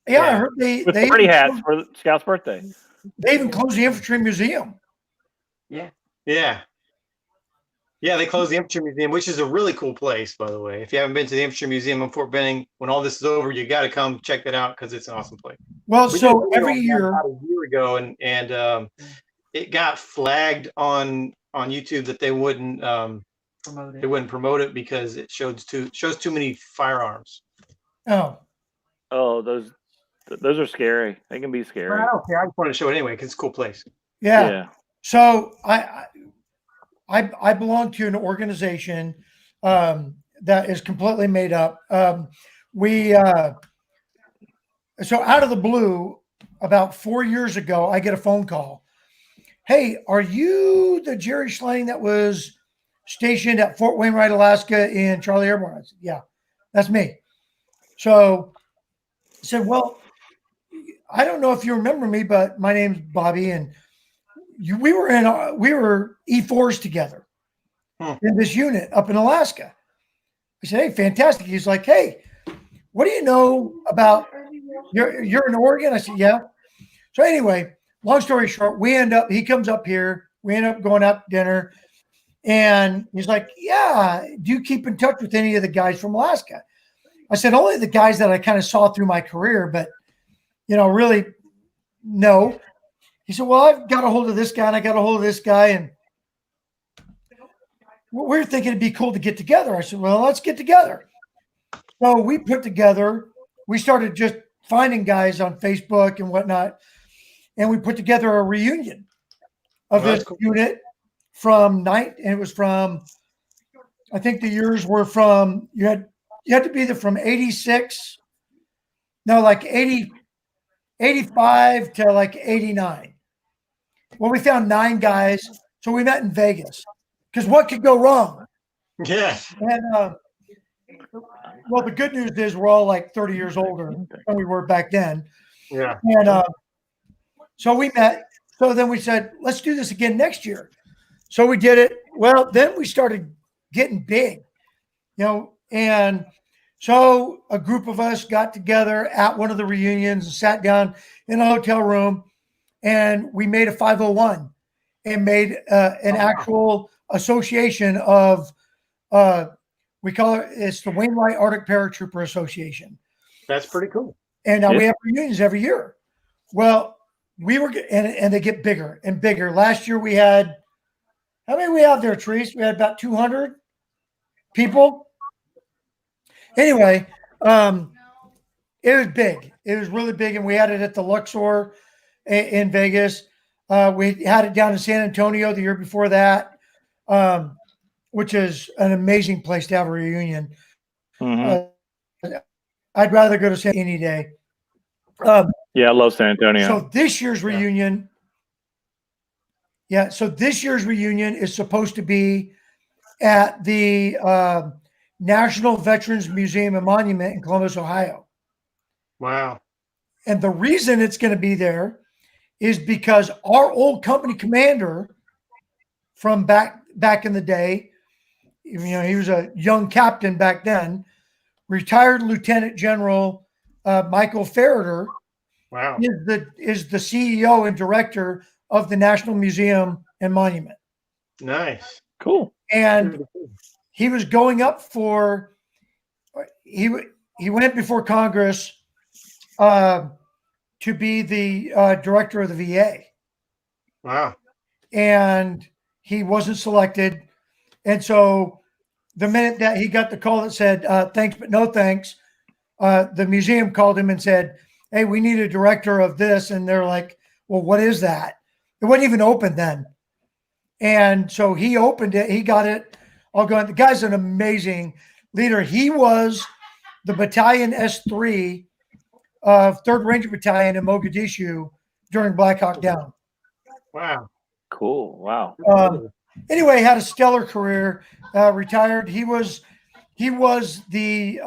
Yeah, I Yeah. heard they with they party even, hats for Scout's birthday. they even closed the infantry museum. Yeah. Yeah, they closed the Infantry Museum, which is a really cool place, by the way. If you haven't been to the Infantry Museum in Fort Benning, when all this is over, you got to come check that out because it's an awesome place. Well, We so did a every video on that year, about a year ago, and it got flagged on YouTube that they wouldn't promote it because it shows too many firearms. oh, Oh, those are scary. They can be But scary. I don't care. I just wanted to show it anyway because it's a cool place. yeah. So I belong to an organization that is completely made up. So out of the blue, about 4 years ago, I get a phone call. Hey, are you the Jerry Schlang that was stationed at Fort Wainwright, Alaska in Charlie Airborne? I said, yeah, that's me. So I said, well, I don't know if you remember me, but my name's Bobby, and we were E4s together in this unit up in Alaska. I said, hey, fantastic. He's like, hey, what do you know about you're in Oregon? I said, yeah. So anyway, long story short, he comes up here, we end up going out to dinner, and he's like, yeah, do you keep in touch with any of the guys from Alaska? I said, only the guys that I kind of saw through my career, but really no. He said, well, I've got a hold of this guy and I got a hold of this guy, and we're thinking it'd be cool to get together. I said, well, let's get together. So we started just finding guys on Facebook and whatnot, and we put together a reunion of this unit and it was from, I think the years were from, you had to be there from 86, no, like 85 to like 89. Well, we found 9 guys. So we met in Vegas because what could go wrong? Yeah. And well, the good news is we're all like 30 years older than we were back then. Yeah. And so we met. So then we said, let's do this again next year. So we did it. Well, then we started getting big, and so a group of us got together at one of the reunions and sat down in a hotel room, and we made a 501 and made an actual association of, we call it's the Wainwright Arctic Paratrooper Association. That's pretty cool. And we have reunions every year. Well, and they get bigger and bigger. Last year we had, how many we have there, Therese? We had about 200 people. Anyway, it was big. It was really big, and we had it at the Luxor in Vegas. We had it down in San Antonio the year before that, which is an amazing place to have a reunion. Mm-hmm. I'd rather go to San any day. Yeah, I love San Antonio. So this year's reunion, is supposed to be at the National Veterans Museum and Monument in Columbus, Ohio. Wow. And the reason it's going to be there is because our old company commander from back in the day, you know, he was a young captain back then, retired Lieutenant General Michael Ferreter Wow. is the CEO and director of the National Museum and Monument. Nice. Cool. And he was going up for he went before Congress to be the director of the VA, Wow. and he wasn't selected. And so the minute that he got the call that said thanks but no thanks, the museum called him and said, hey, we need a director of this. And they're like, well, what is that? It wasn't even open then. And so he opened it. He got it all going. The guy's an amazing leader. He was the Battalion S3 of 3rd Ranger Battalion in Mogadishu during Black Hawk Down. Wow. Cool. Wow. Anyway, had a stellar career, retired. He was the,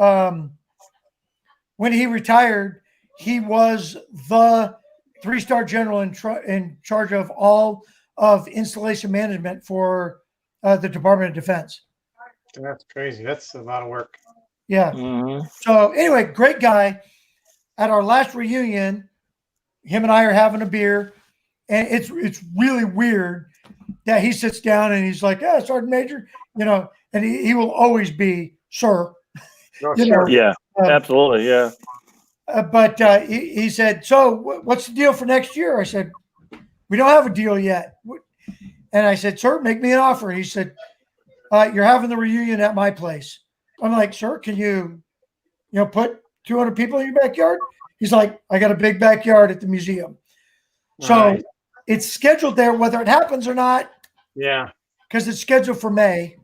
when he retired, he was the 3-star general in charge of all of installation management for the Department of Defense. That's crazy. That's a lot of work. Yeah. Mhm. So anyway, great guy. At our last reunion, him and I are having a beer, and it's really weird that he sits down and he's like, "Yeah, Sergeant Major," you know, and he will always be sir. Oh, You sure. know, Yeah. Absolutely. Yeah. But he said, "So what's the deal for next year?" I said, "We don't have a deal yet." And I said, "Sir, make me an offer." He said, "You're having the reunion at my place." I'm like, "Sir, can you put 200 people in your backyard?" He's like, "I got a big backyard at the museum." So Nice. it's scheduled there, whether it happens or not, Yeah. because it's scheduled for May.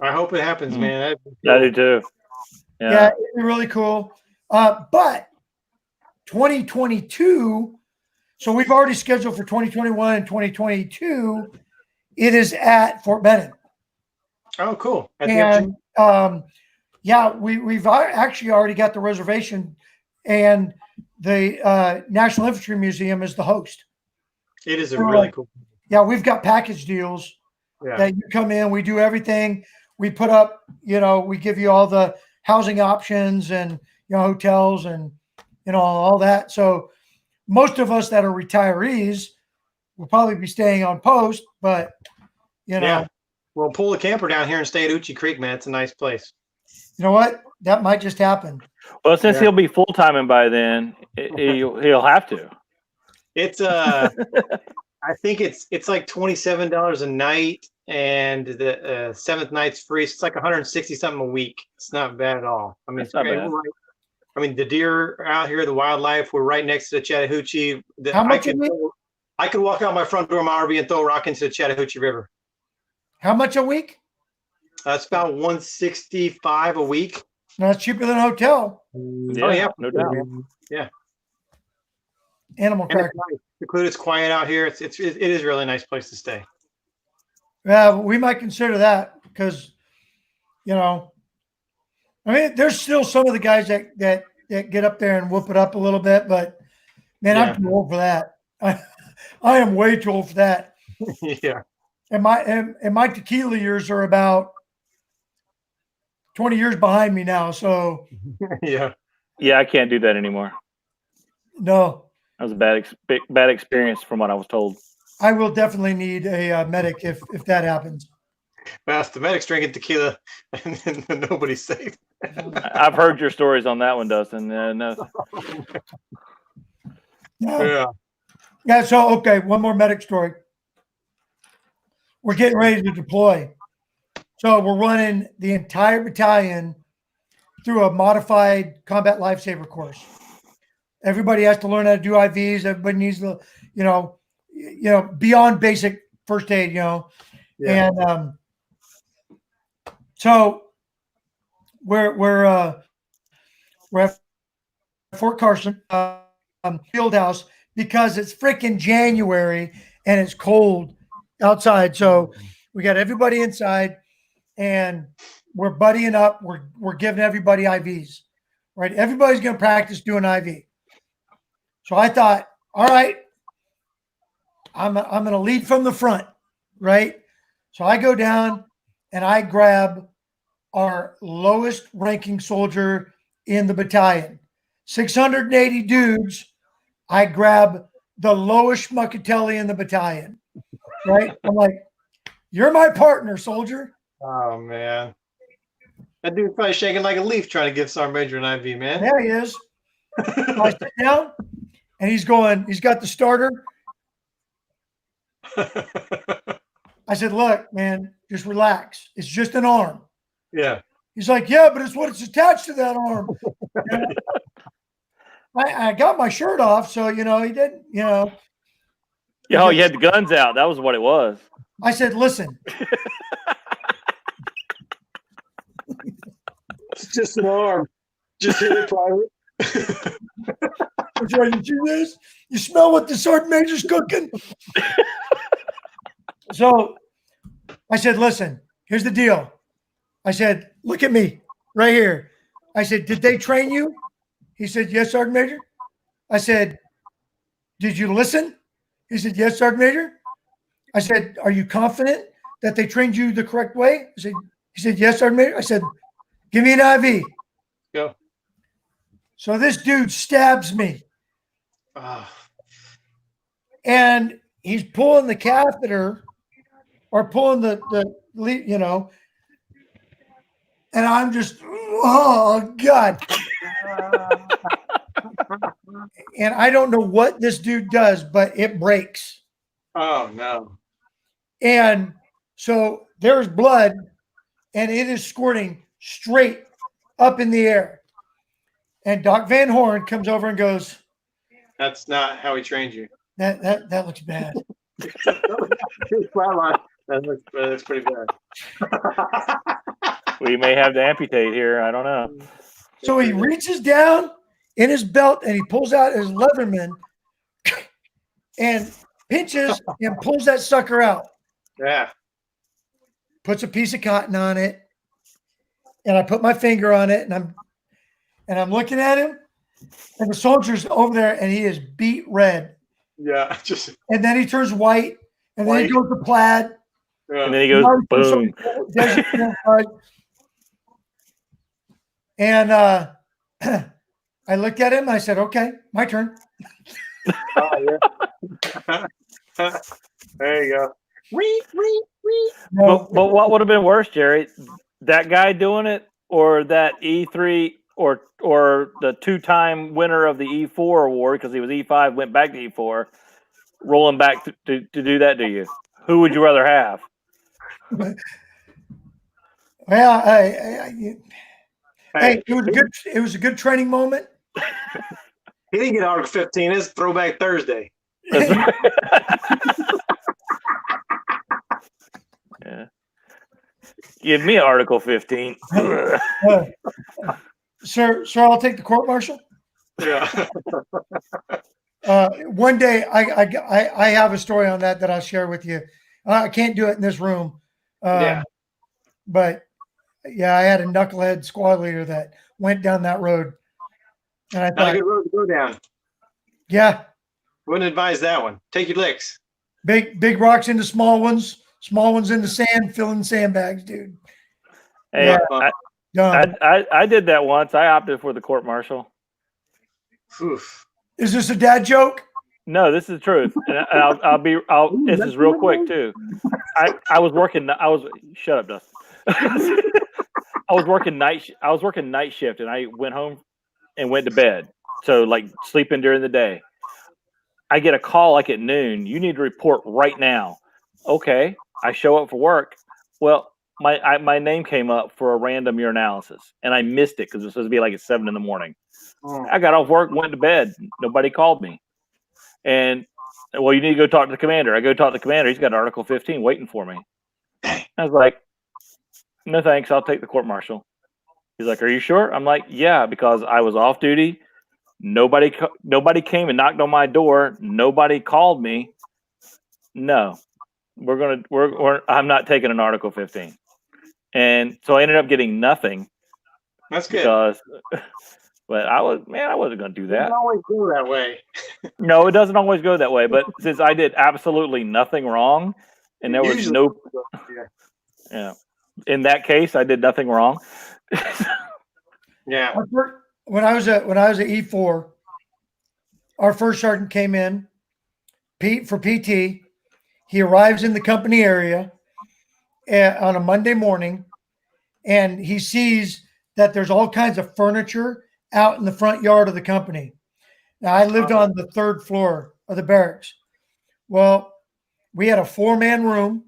I hope it happens, Mhm. man. That'd be I do cool. too. Yeah, Yeah. it'd be really cool. But 2022, so we've already scheduled for 2021 and 2022. It is at Fort Benning. Oh, cool. At the And FG? yeah, we've actually already got the reservation, and the National Infantry Museum is the host. It is a we're really like- cool. Yeah, we've got package deals Yeah. that you come in, we do everything. We put up, we give you all the housing options and hotels and all that. So most of us that are retirees will probably be staying on post, but Yeah. Well, pull the camper down here and stay at Uchi Creek, man. It's a nice place. you know what? That might just happen. Well, since Yeah. he'll be full timing by then, he'll have to. It's I think it's like $27 a night, and the 7th night's free. So it's like 160 something a week. It's not bad at all. I mean, That's not great. bad. I mean, the deer are out here, the wildlife. We're right next to the Chattahoochee. How much a week? I could walk out my front door of my RV and throw a rock into the Chattahoochee River. How much a week? It's about 165 a week. No, it's cheaper than a hotel. Oh yeah, No doubt. Animal And cracker. it's nice. Secluded, it's quiet out here. It is a really nice place to stay. Yeah, we might consider that because, I mean, there's still some of the guys that get up there and whoop it up a little bit, but man, Yeah. I'm too old for that. I am way too old for that. Yeah. And my tequila years are about 20 years behind me now. So Yeah. Yeah, I can't do that anymore. no, That was a bad experience from what I was told. I will definitely need a medic if that happens. Fast the medic's drinking tequila and then nobody's safe. I've heard your stories on that one, Dustin. No, Yeah. Yeah. So, okay. One more medic story. We're getting ready to deploy. So we're running the entire battalion through a modified combat lifesaver course. Everybody has to learn how to do IVs. Everybody needs to, beyond basic first aid, Yeah. And so we're at Fort Carson field house because it's freaking January and it's cold outside. So we got everybody inside, and we're buddying up. We're giving everybody IVs, right? Everybody's going to practice doing IV. So I thought, all right, I'm going to lead from the front, right? So I go down and I grab our lowest ranking soldier in the battalion. 680 dudes. I grab the lowest schmuckatelli in the battalion, right? I'm like, you're my partner, soldier. Oh man, that dude's probably shaking like a leaf trying to give Sergeant Major an IV, man. There he is. So I sit down and he's got the starter. I said, look, man, just relax. It's just an arm. Yeah. He's like, yeah, but it's what it's attached to that arm. I got my shirt off, so he didn't, Oh, you had the guns out. That was what it was. I said, listen, It's just an arm. Just hit it, private. I'm trying to do this. You smell what the sergeant major's cooking? So I said, listen, here's the deal. I said, look at me right here. I said, did they train you? He said, yes, Sergeant Major. I said, did you listen? He said, yes, Sergeant Major. I said, are you confident that they trained you the correct way? He said, yes, Sergeant Major. I said, give me an IV. Go. So this dude stabs me. Oh, And he's pulling the catheter or pulling the and I'm just, oh God. And I don't know what this dude does, but it breaks. oh no. And so there's blood and it is squirting straight up in the air. And Doc Van Horn comes over and goes, That's not how he trained you. that looks bad. That's pretty bad. We may have to amputate here. I don't know. So he reaches down in his belt and he pulls out his Leatherman and pinches and pulls that sucker out. Yeah. Puts a piece of cotton on it, and I put my finger on it, and I'm looking at him, and the soldier's over there, and he is beat red, Yeah. Just and then he turns white, and then he White. goes to plaid, And then he goes, boom. And I looked at him. And I said, "Okay, my turn." oh yeah. There you go. No, But what would have been worse, Jerry? That guy doing it, or that E3, or the two-time winner of the E4 award because he was E5, went back to E4, rolling back to do that to you? Who would you rather have? well, hey, it was a good training moment. He didn't get Article 15. It's Throwback Thursday. Yeah. Give me Article 15. Sir, I'll take the court martial. Yeah. One day, I have a story on that I'll share with you. I can't do it in this room. Yeah. But yeah, I had a knucklehead squad leader that went down that road, and I Not a thought, good road to go down. yeah, Wouldn't advise that one. Take your licks. big rocks into small ones into sand, filling sandbags, dude. Hey, Yeah. Done. I did that once. I opted for the court martial. Oof. Is this a dad joke? No, this is the truth. And this is real quick too. I was working. Shut up, Dustin. I was working night shift, and I went home and went to bed. So like sleeping during the day. I get a call like at noon. You need to report right now. Okay. I show up for work. Well, my name came up for a random urinalysis, and I missed it because it was supposed to be like at 7 a.m. I got off work, went to bed. Nobody called me. And, well, you need to go talk to the commander. I go talk to the commander. He's got Article 15 waiting for me. I was like, no, thanks. I'll take the court martial. He's like, are you sure? I'm like, yeah, because I was off duty. Nobody came and knocked on my door. Nobody called me. No, I'm not taking an Article 15. And so I ended up getting nothing That's good. because, but I wasn't going to do It that. doesn't always go that way. No, it doesn't always go that way. But since I did absolutely nothing wrong, and there was Usually- no, Yeah. yeah, in that case, I did nothing wrong. Yeah. When I was at E4, our first sergeant came in, Pete for PT. He arrives in the company area on a Monday morning, and he sees that there's all kinds of furniture out in the front yard of the company. Now, I lived on the 3rd floor of the barracks. Well, we had a 4-man room.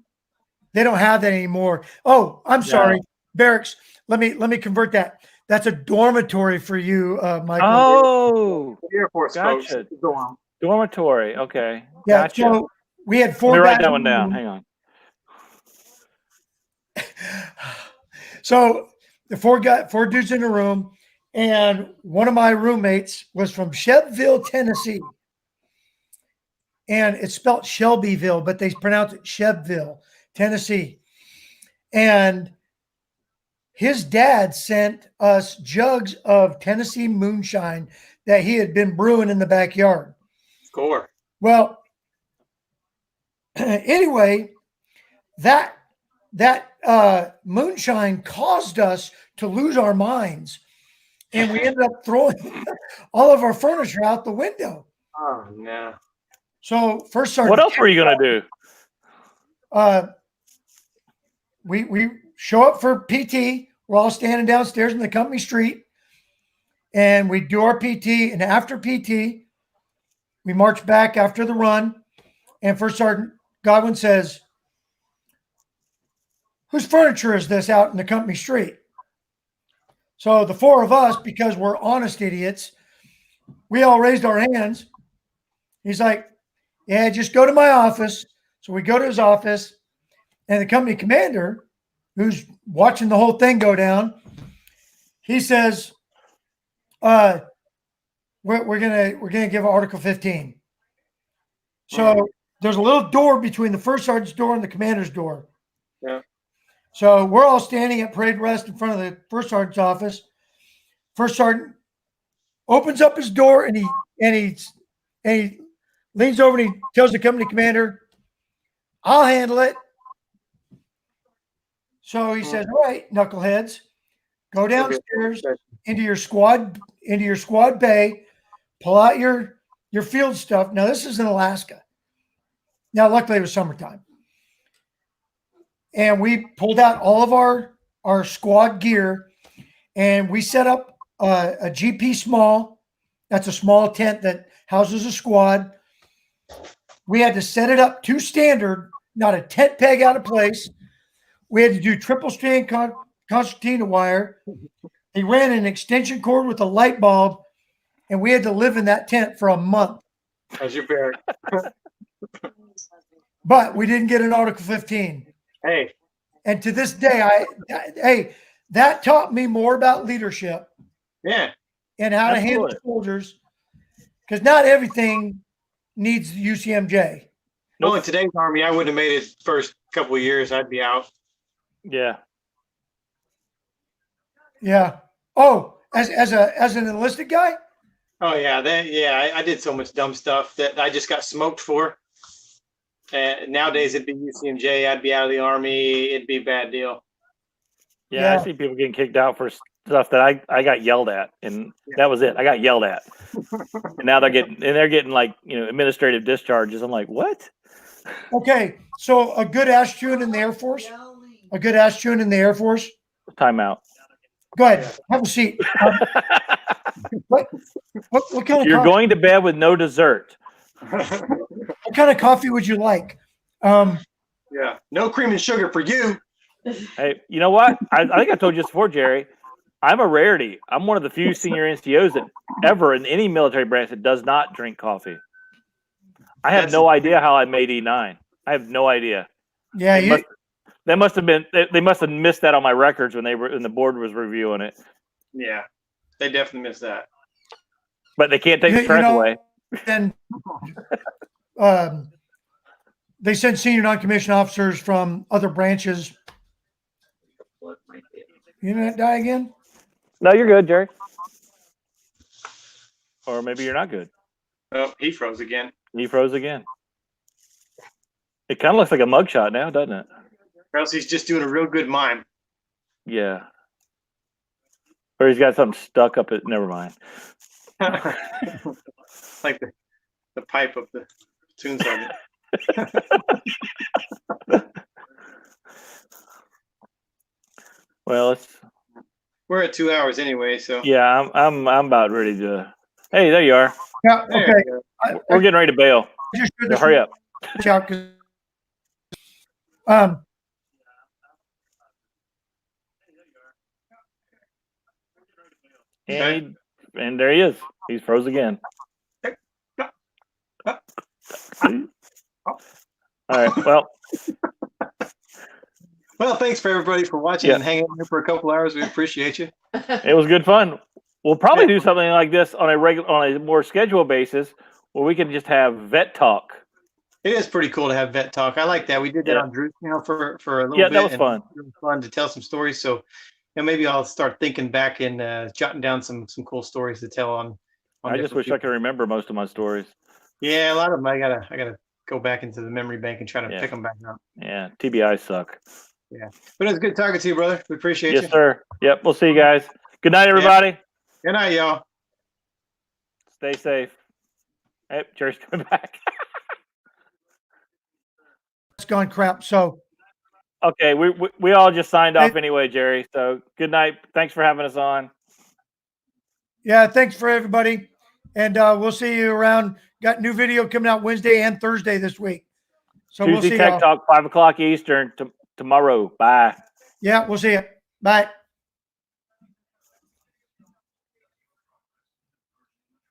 They don't have that anymore. Oh, I'm sorry, barracks. Let me convert that. That's a dormitory for you, Michael. Oh, Air Force gotcha. folks. Go on. Dormitory. Okay. Yeah, Gotcha. so we had Let 4 me write guys that in one the down. room. Hang on. So the 4 dudes in the room, and one of my roommates was from Shelbyville, Tennessee. And it's spelled Shelbyville, but they pronounce it Shelbyville, Tennessee. And his dad sent us jugs of Tennessee moonshine that he had been brewing in the backyard. Score. Well, anyway, that moonshine caused us to lose our minds, and we ended up throwing all of our furniture out the window. Oh no. So first sergeant, What else were you gonna do? We show up for PT. We're all standing downstairs in the company street, and we do our PT. And after PT, we march back after the run. And First Sergeant Godwin says, "Whose furniture is this out in the company street?" So the 4 of us, because we're honest idiots, we all raised our hands. He's like, "Yeah, just go to my office." So we go to his office, and the company commander, who's watching the whole thing go down, he says, we're gonna give Article 15. So there's a little door between the first sergeant's door and the commander's door. Yeah. So we're all standing at parade rest in front of the first sergeant's office. First sergeant opens up his door, and he leans over and he tells the company commander, "I'll handle it." So he says, "All right, knuckleheads, go downstairs into your squad bay, pull out your field stuff." Now this is in Alaska. Now luckily it was summertime, and we pulled out all of our squad gear, and we set up a GP small. That's a small tent that houses a squad. We had to set it up to standard, not a tent peg out of place. We had to do triple strand concertina wire. They ran an extension cord with a light bulb, and we had to live in that tent for a month. As your barrack. But we didn't get an Article 15. Hey. And to this day, that taught me more about leadership. Yeah. And how to handle soldiers, because not everything needs the UCMJ. No, in today's Army, I wouldn't have made it first couple of years. I'd be out. Yeah. Yeah. Oh, as an enlisted guy? Oh yeah, I did so much dumb stuff that I just got smoked for. Nowadays it'd be UCMJ. I'd be out of the Army. It'd be a bad deal. Yeah, I see people getting kicked out for stuff that I got yelled at, and that was it. I got yelled at, and now they're getting like administrative discharges. I'm like, what? Okay, so a good ass chewing in the Air Force. A good ass chewing in the Air Force. Timeout. Go ahead, have a seat. What kind of? You're coffee, going to bed with no dessert. what kind of coffee would you like? Yeah, no cream and sugar for you. Hey, you know what? I think I told you this before, Jerry. I'm a rarity. I'm one of the few senior NCOs that ever in any military branch that does not drink coffee. I have no idea how I made E9. I have no idea. Yeah, they must have missed that on my records when the board was reviewing it. Yeah, they definitely missed that. But they can't take the strength away. And they send senior non-commissioned officers from other branches Internet die again? No, you're good, Jerry. Or maybe you're not good. Oh, he froze again. He froze again. It kind of looks like a mugshot now, doesn't it? Or else he's just doing a real good mime. Yeah. Or he's got something stuck up it. Never mind. Like the pipe of the tune sergeant. Well, We're at 2 hours anyway, so yeah, I'm about ready to. Hey, there you are. Yeah, There okay. you go. We're getting ready to bail. Just So hurry up. out 'cause, And there he is. He's froze again. All right. Well, Well, thanks for everybody for watching Yeah. and hanging out here for a couple hours. We appreciate you. it was good fun. We'll probably do something like this on a more scheduled basis, where we can just have vet talk. It is pretty cool to have vet talk. I like that. We did that Yeah. on Drew's channel for a little Yeah, bit. that was and fun. It was fun to tell some stories. So, and maybe I'll start thinking back and jotting down some cool stories to tell on. I just different wish I people. could remember most of my stories. Yeah, a lot of them. I gotta go back into the memory bank and try to Yeah. pick them back up. Yeah, TBI suck. But it was good talking to you, brother. We appreciate Yes, you. sir. Yep. We'll see you guys. Good night, everybody. Good night, y'all. Stay safe. Hey, Jerry's coming back. it's gone crap. So Okay, we all just signed off Hey. anyway, Jerry. So good night. Thanks for having us on. yeah, thanks for everybody. And we'll see you around. Got new video coming out Wednesday and Thursday this week. So we'll Tuesday see Tech y'all. Talk, 5 o'clock Eastern tomorrow. Bye. Yeah, we'll see you. Bye.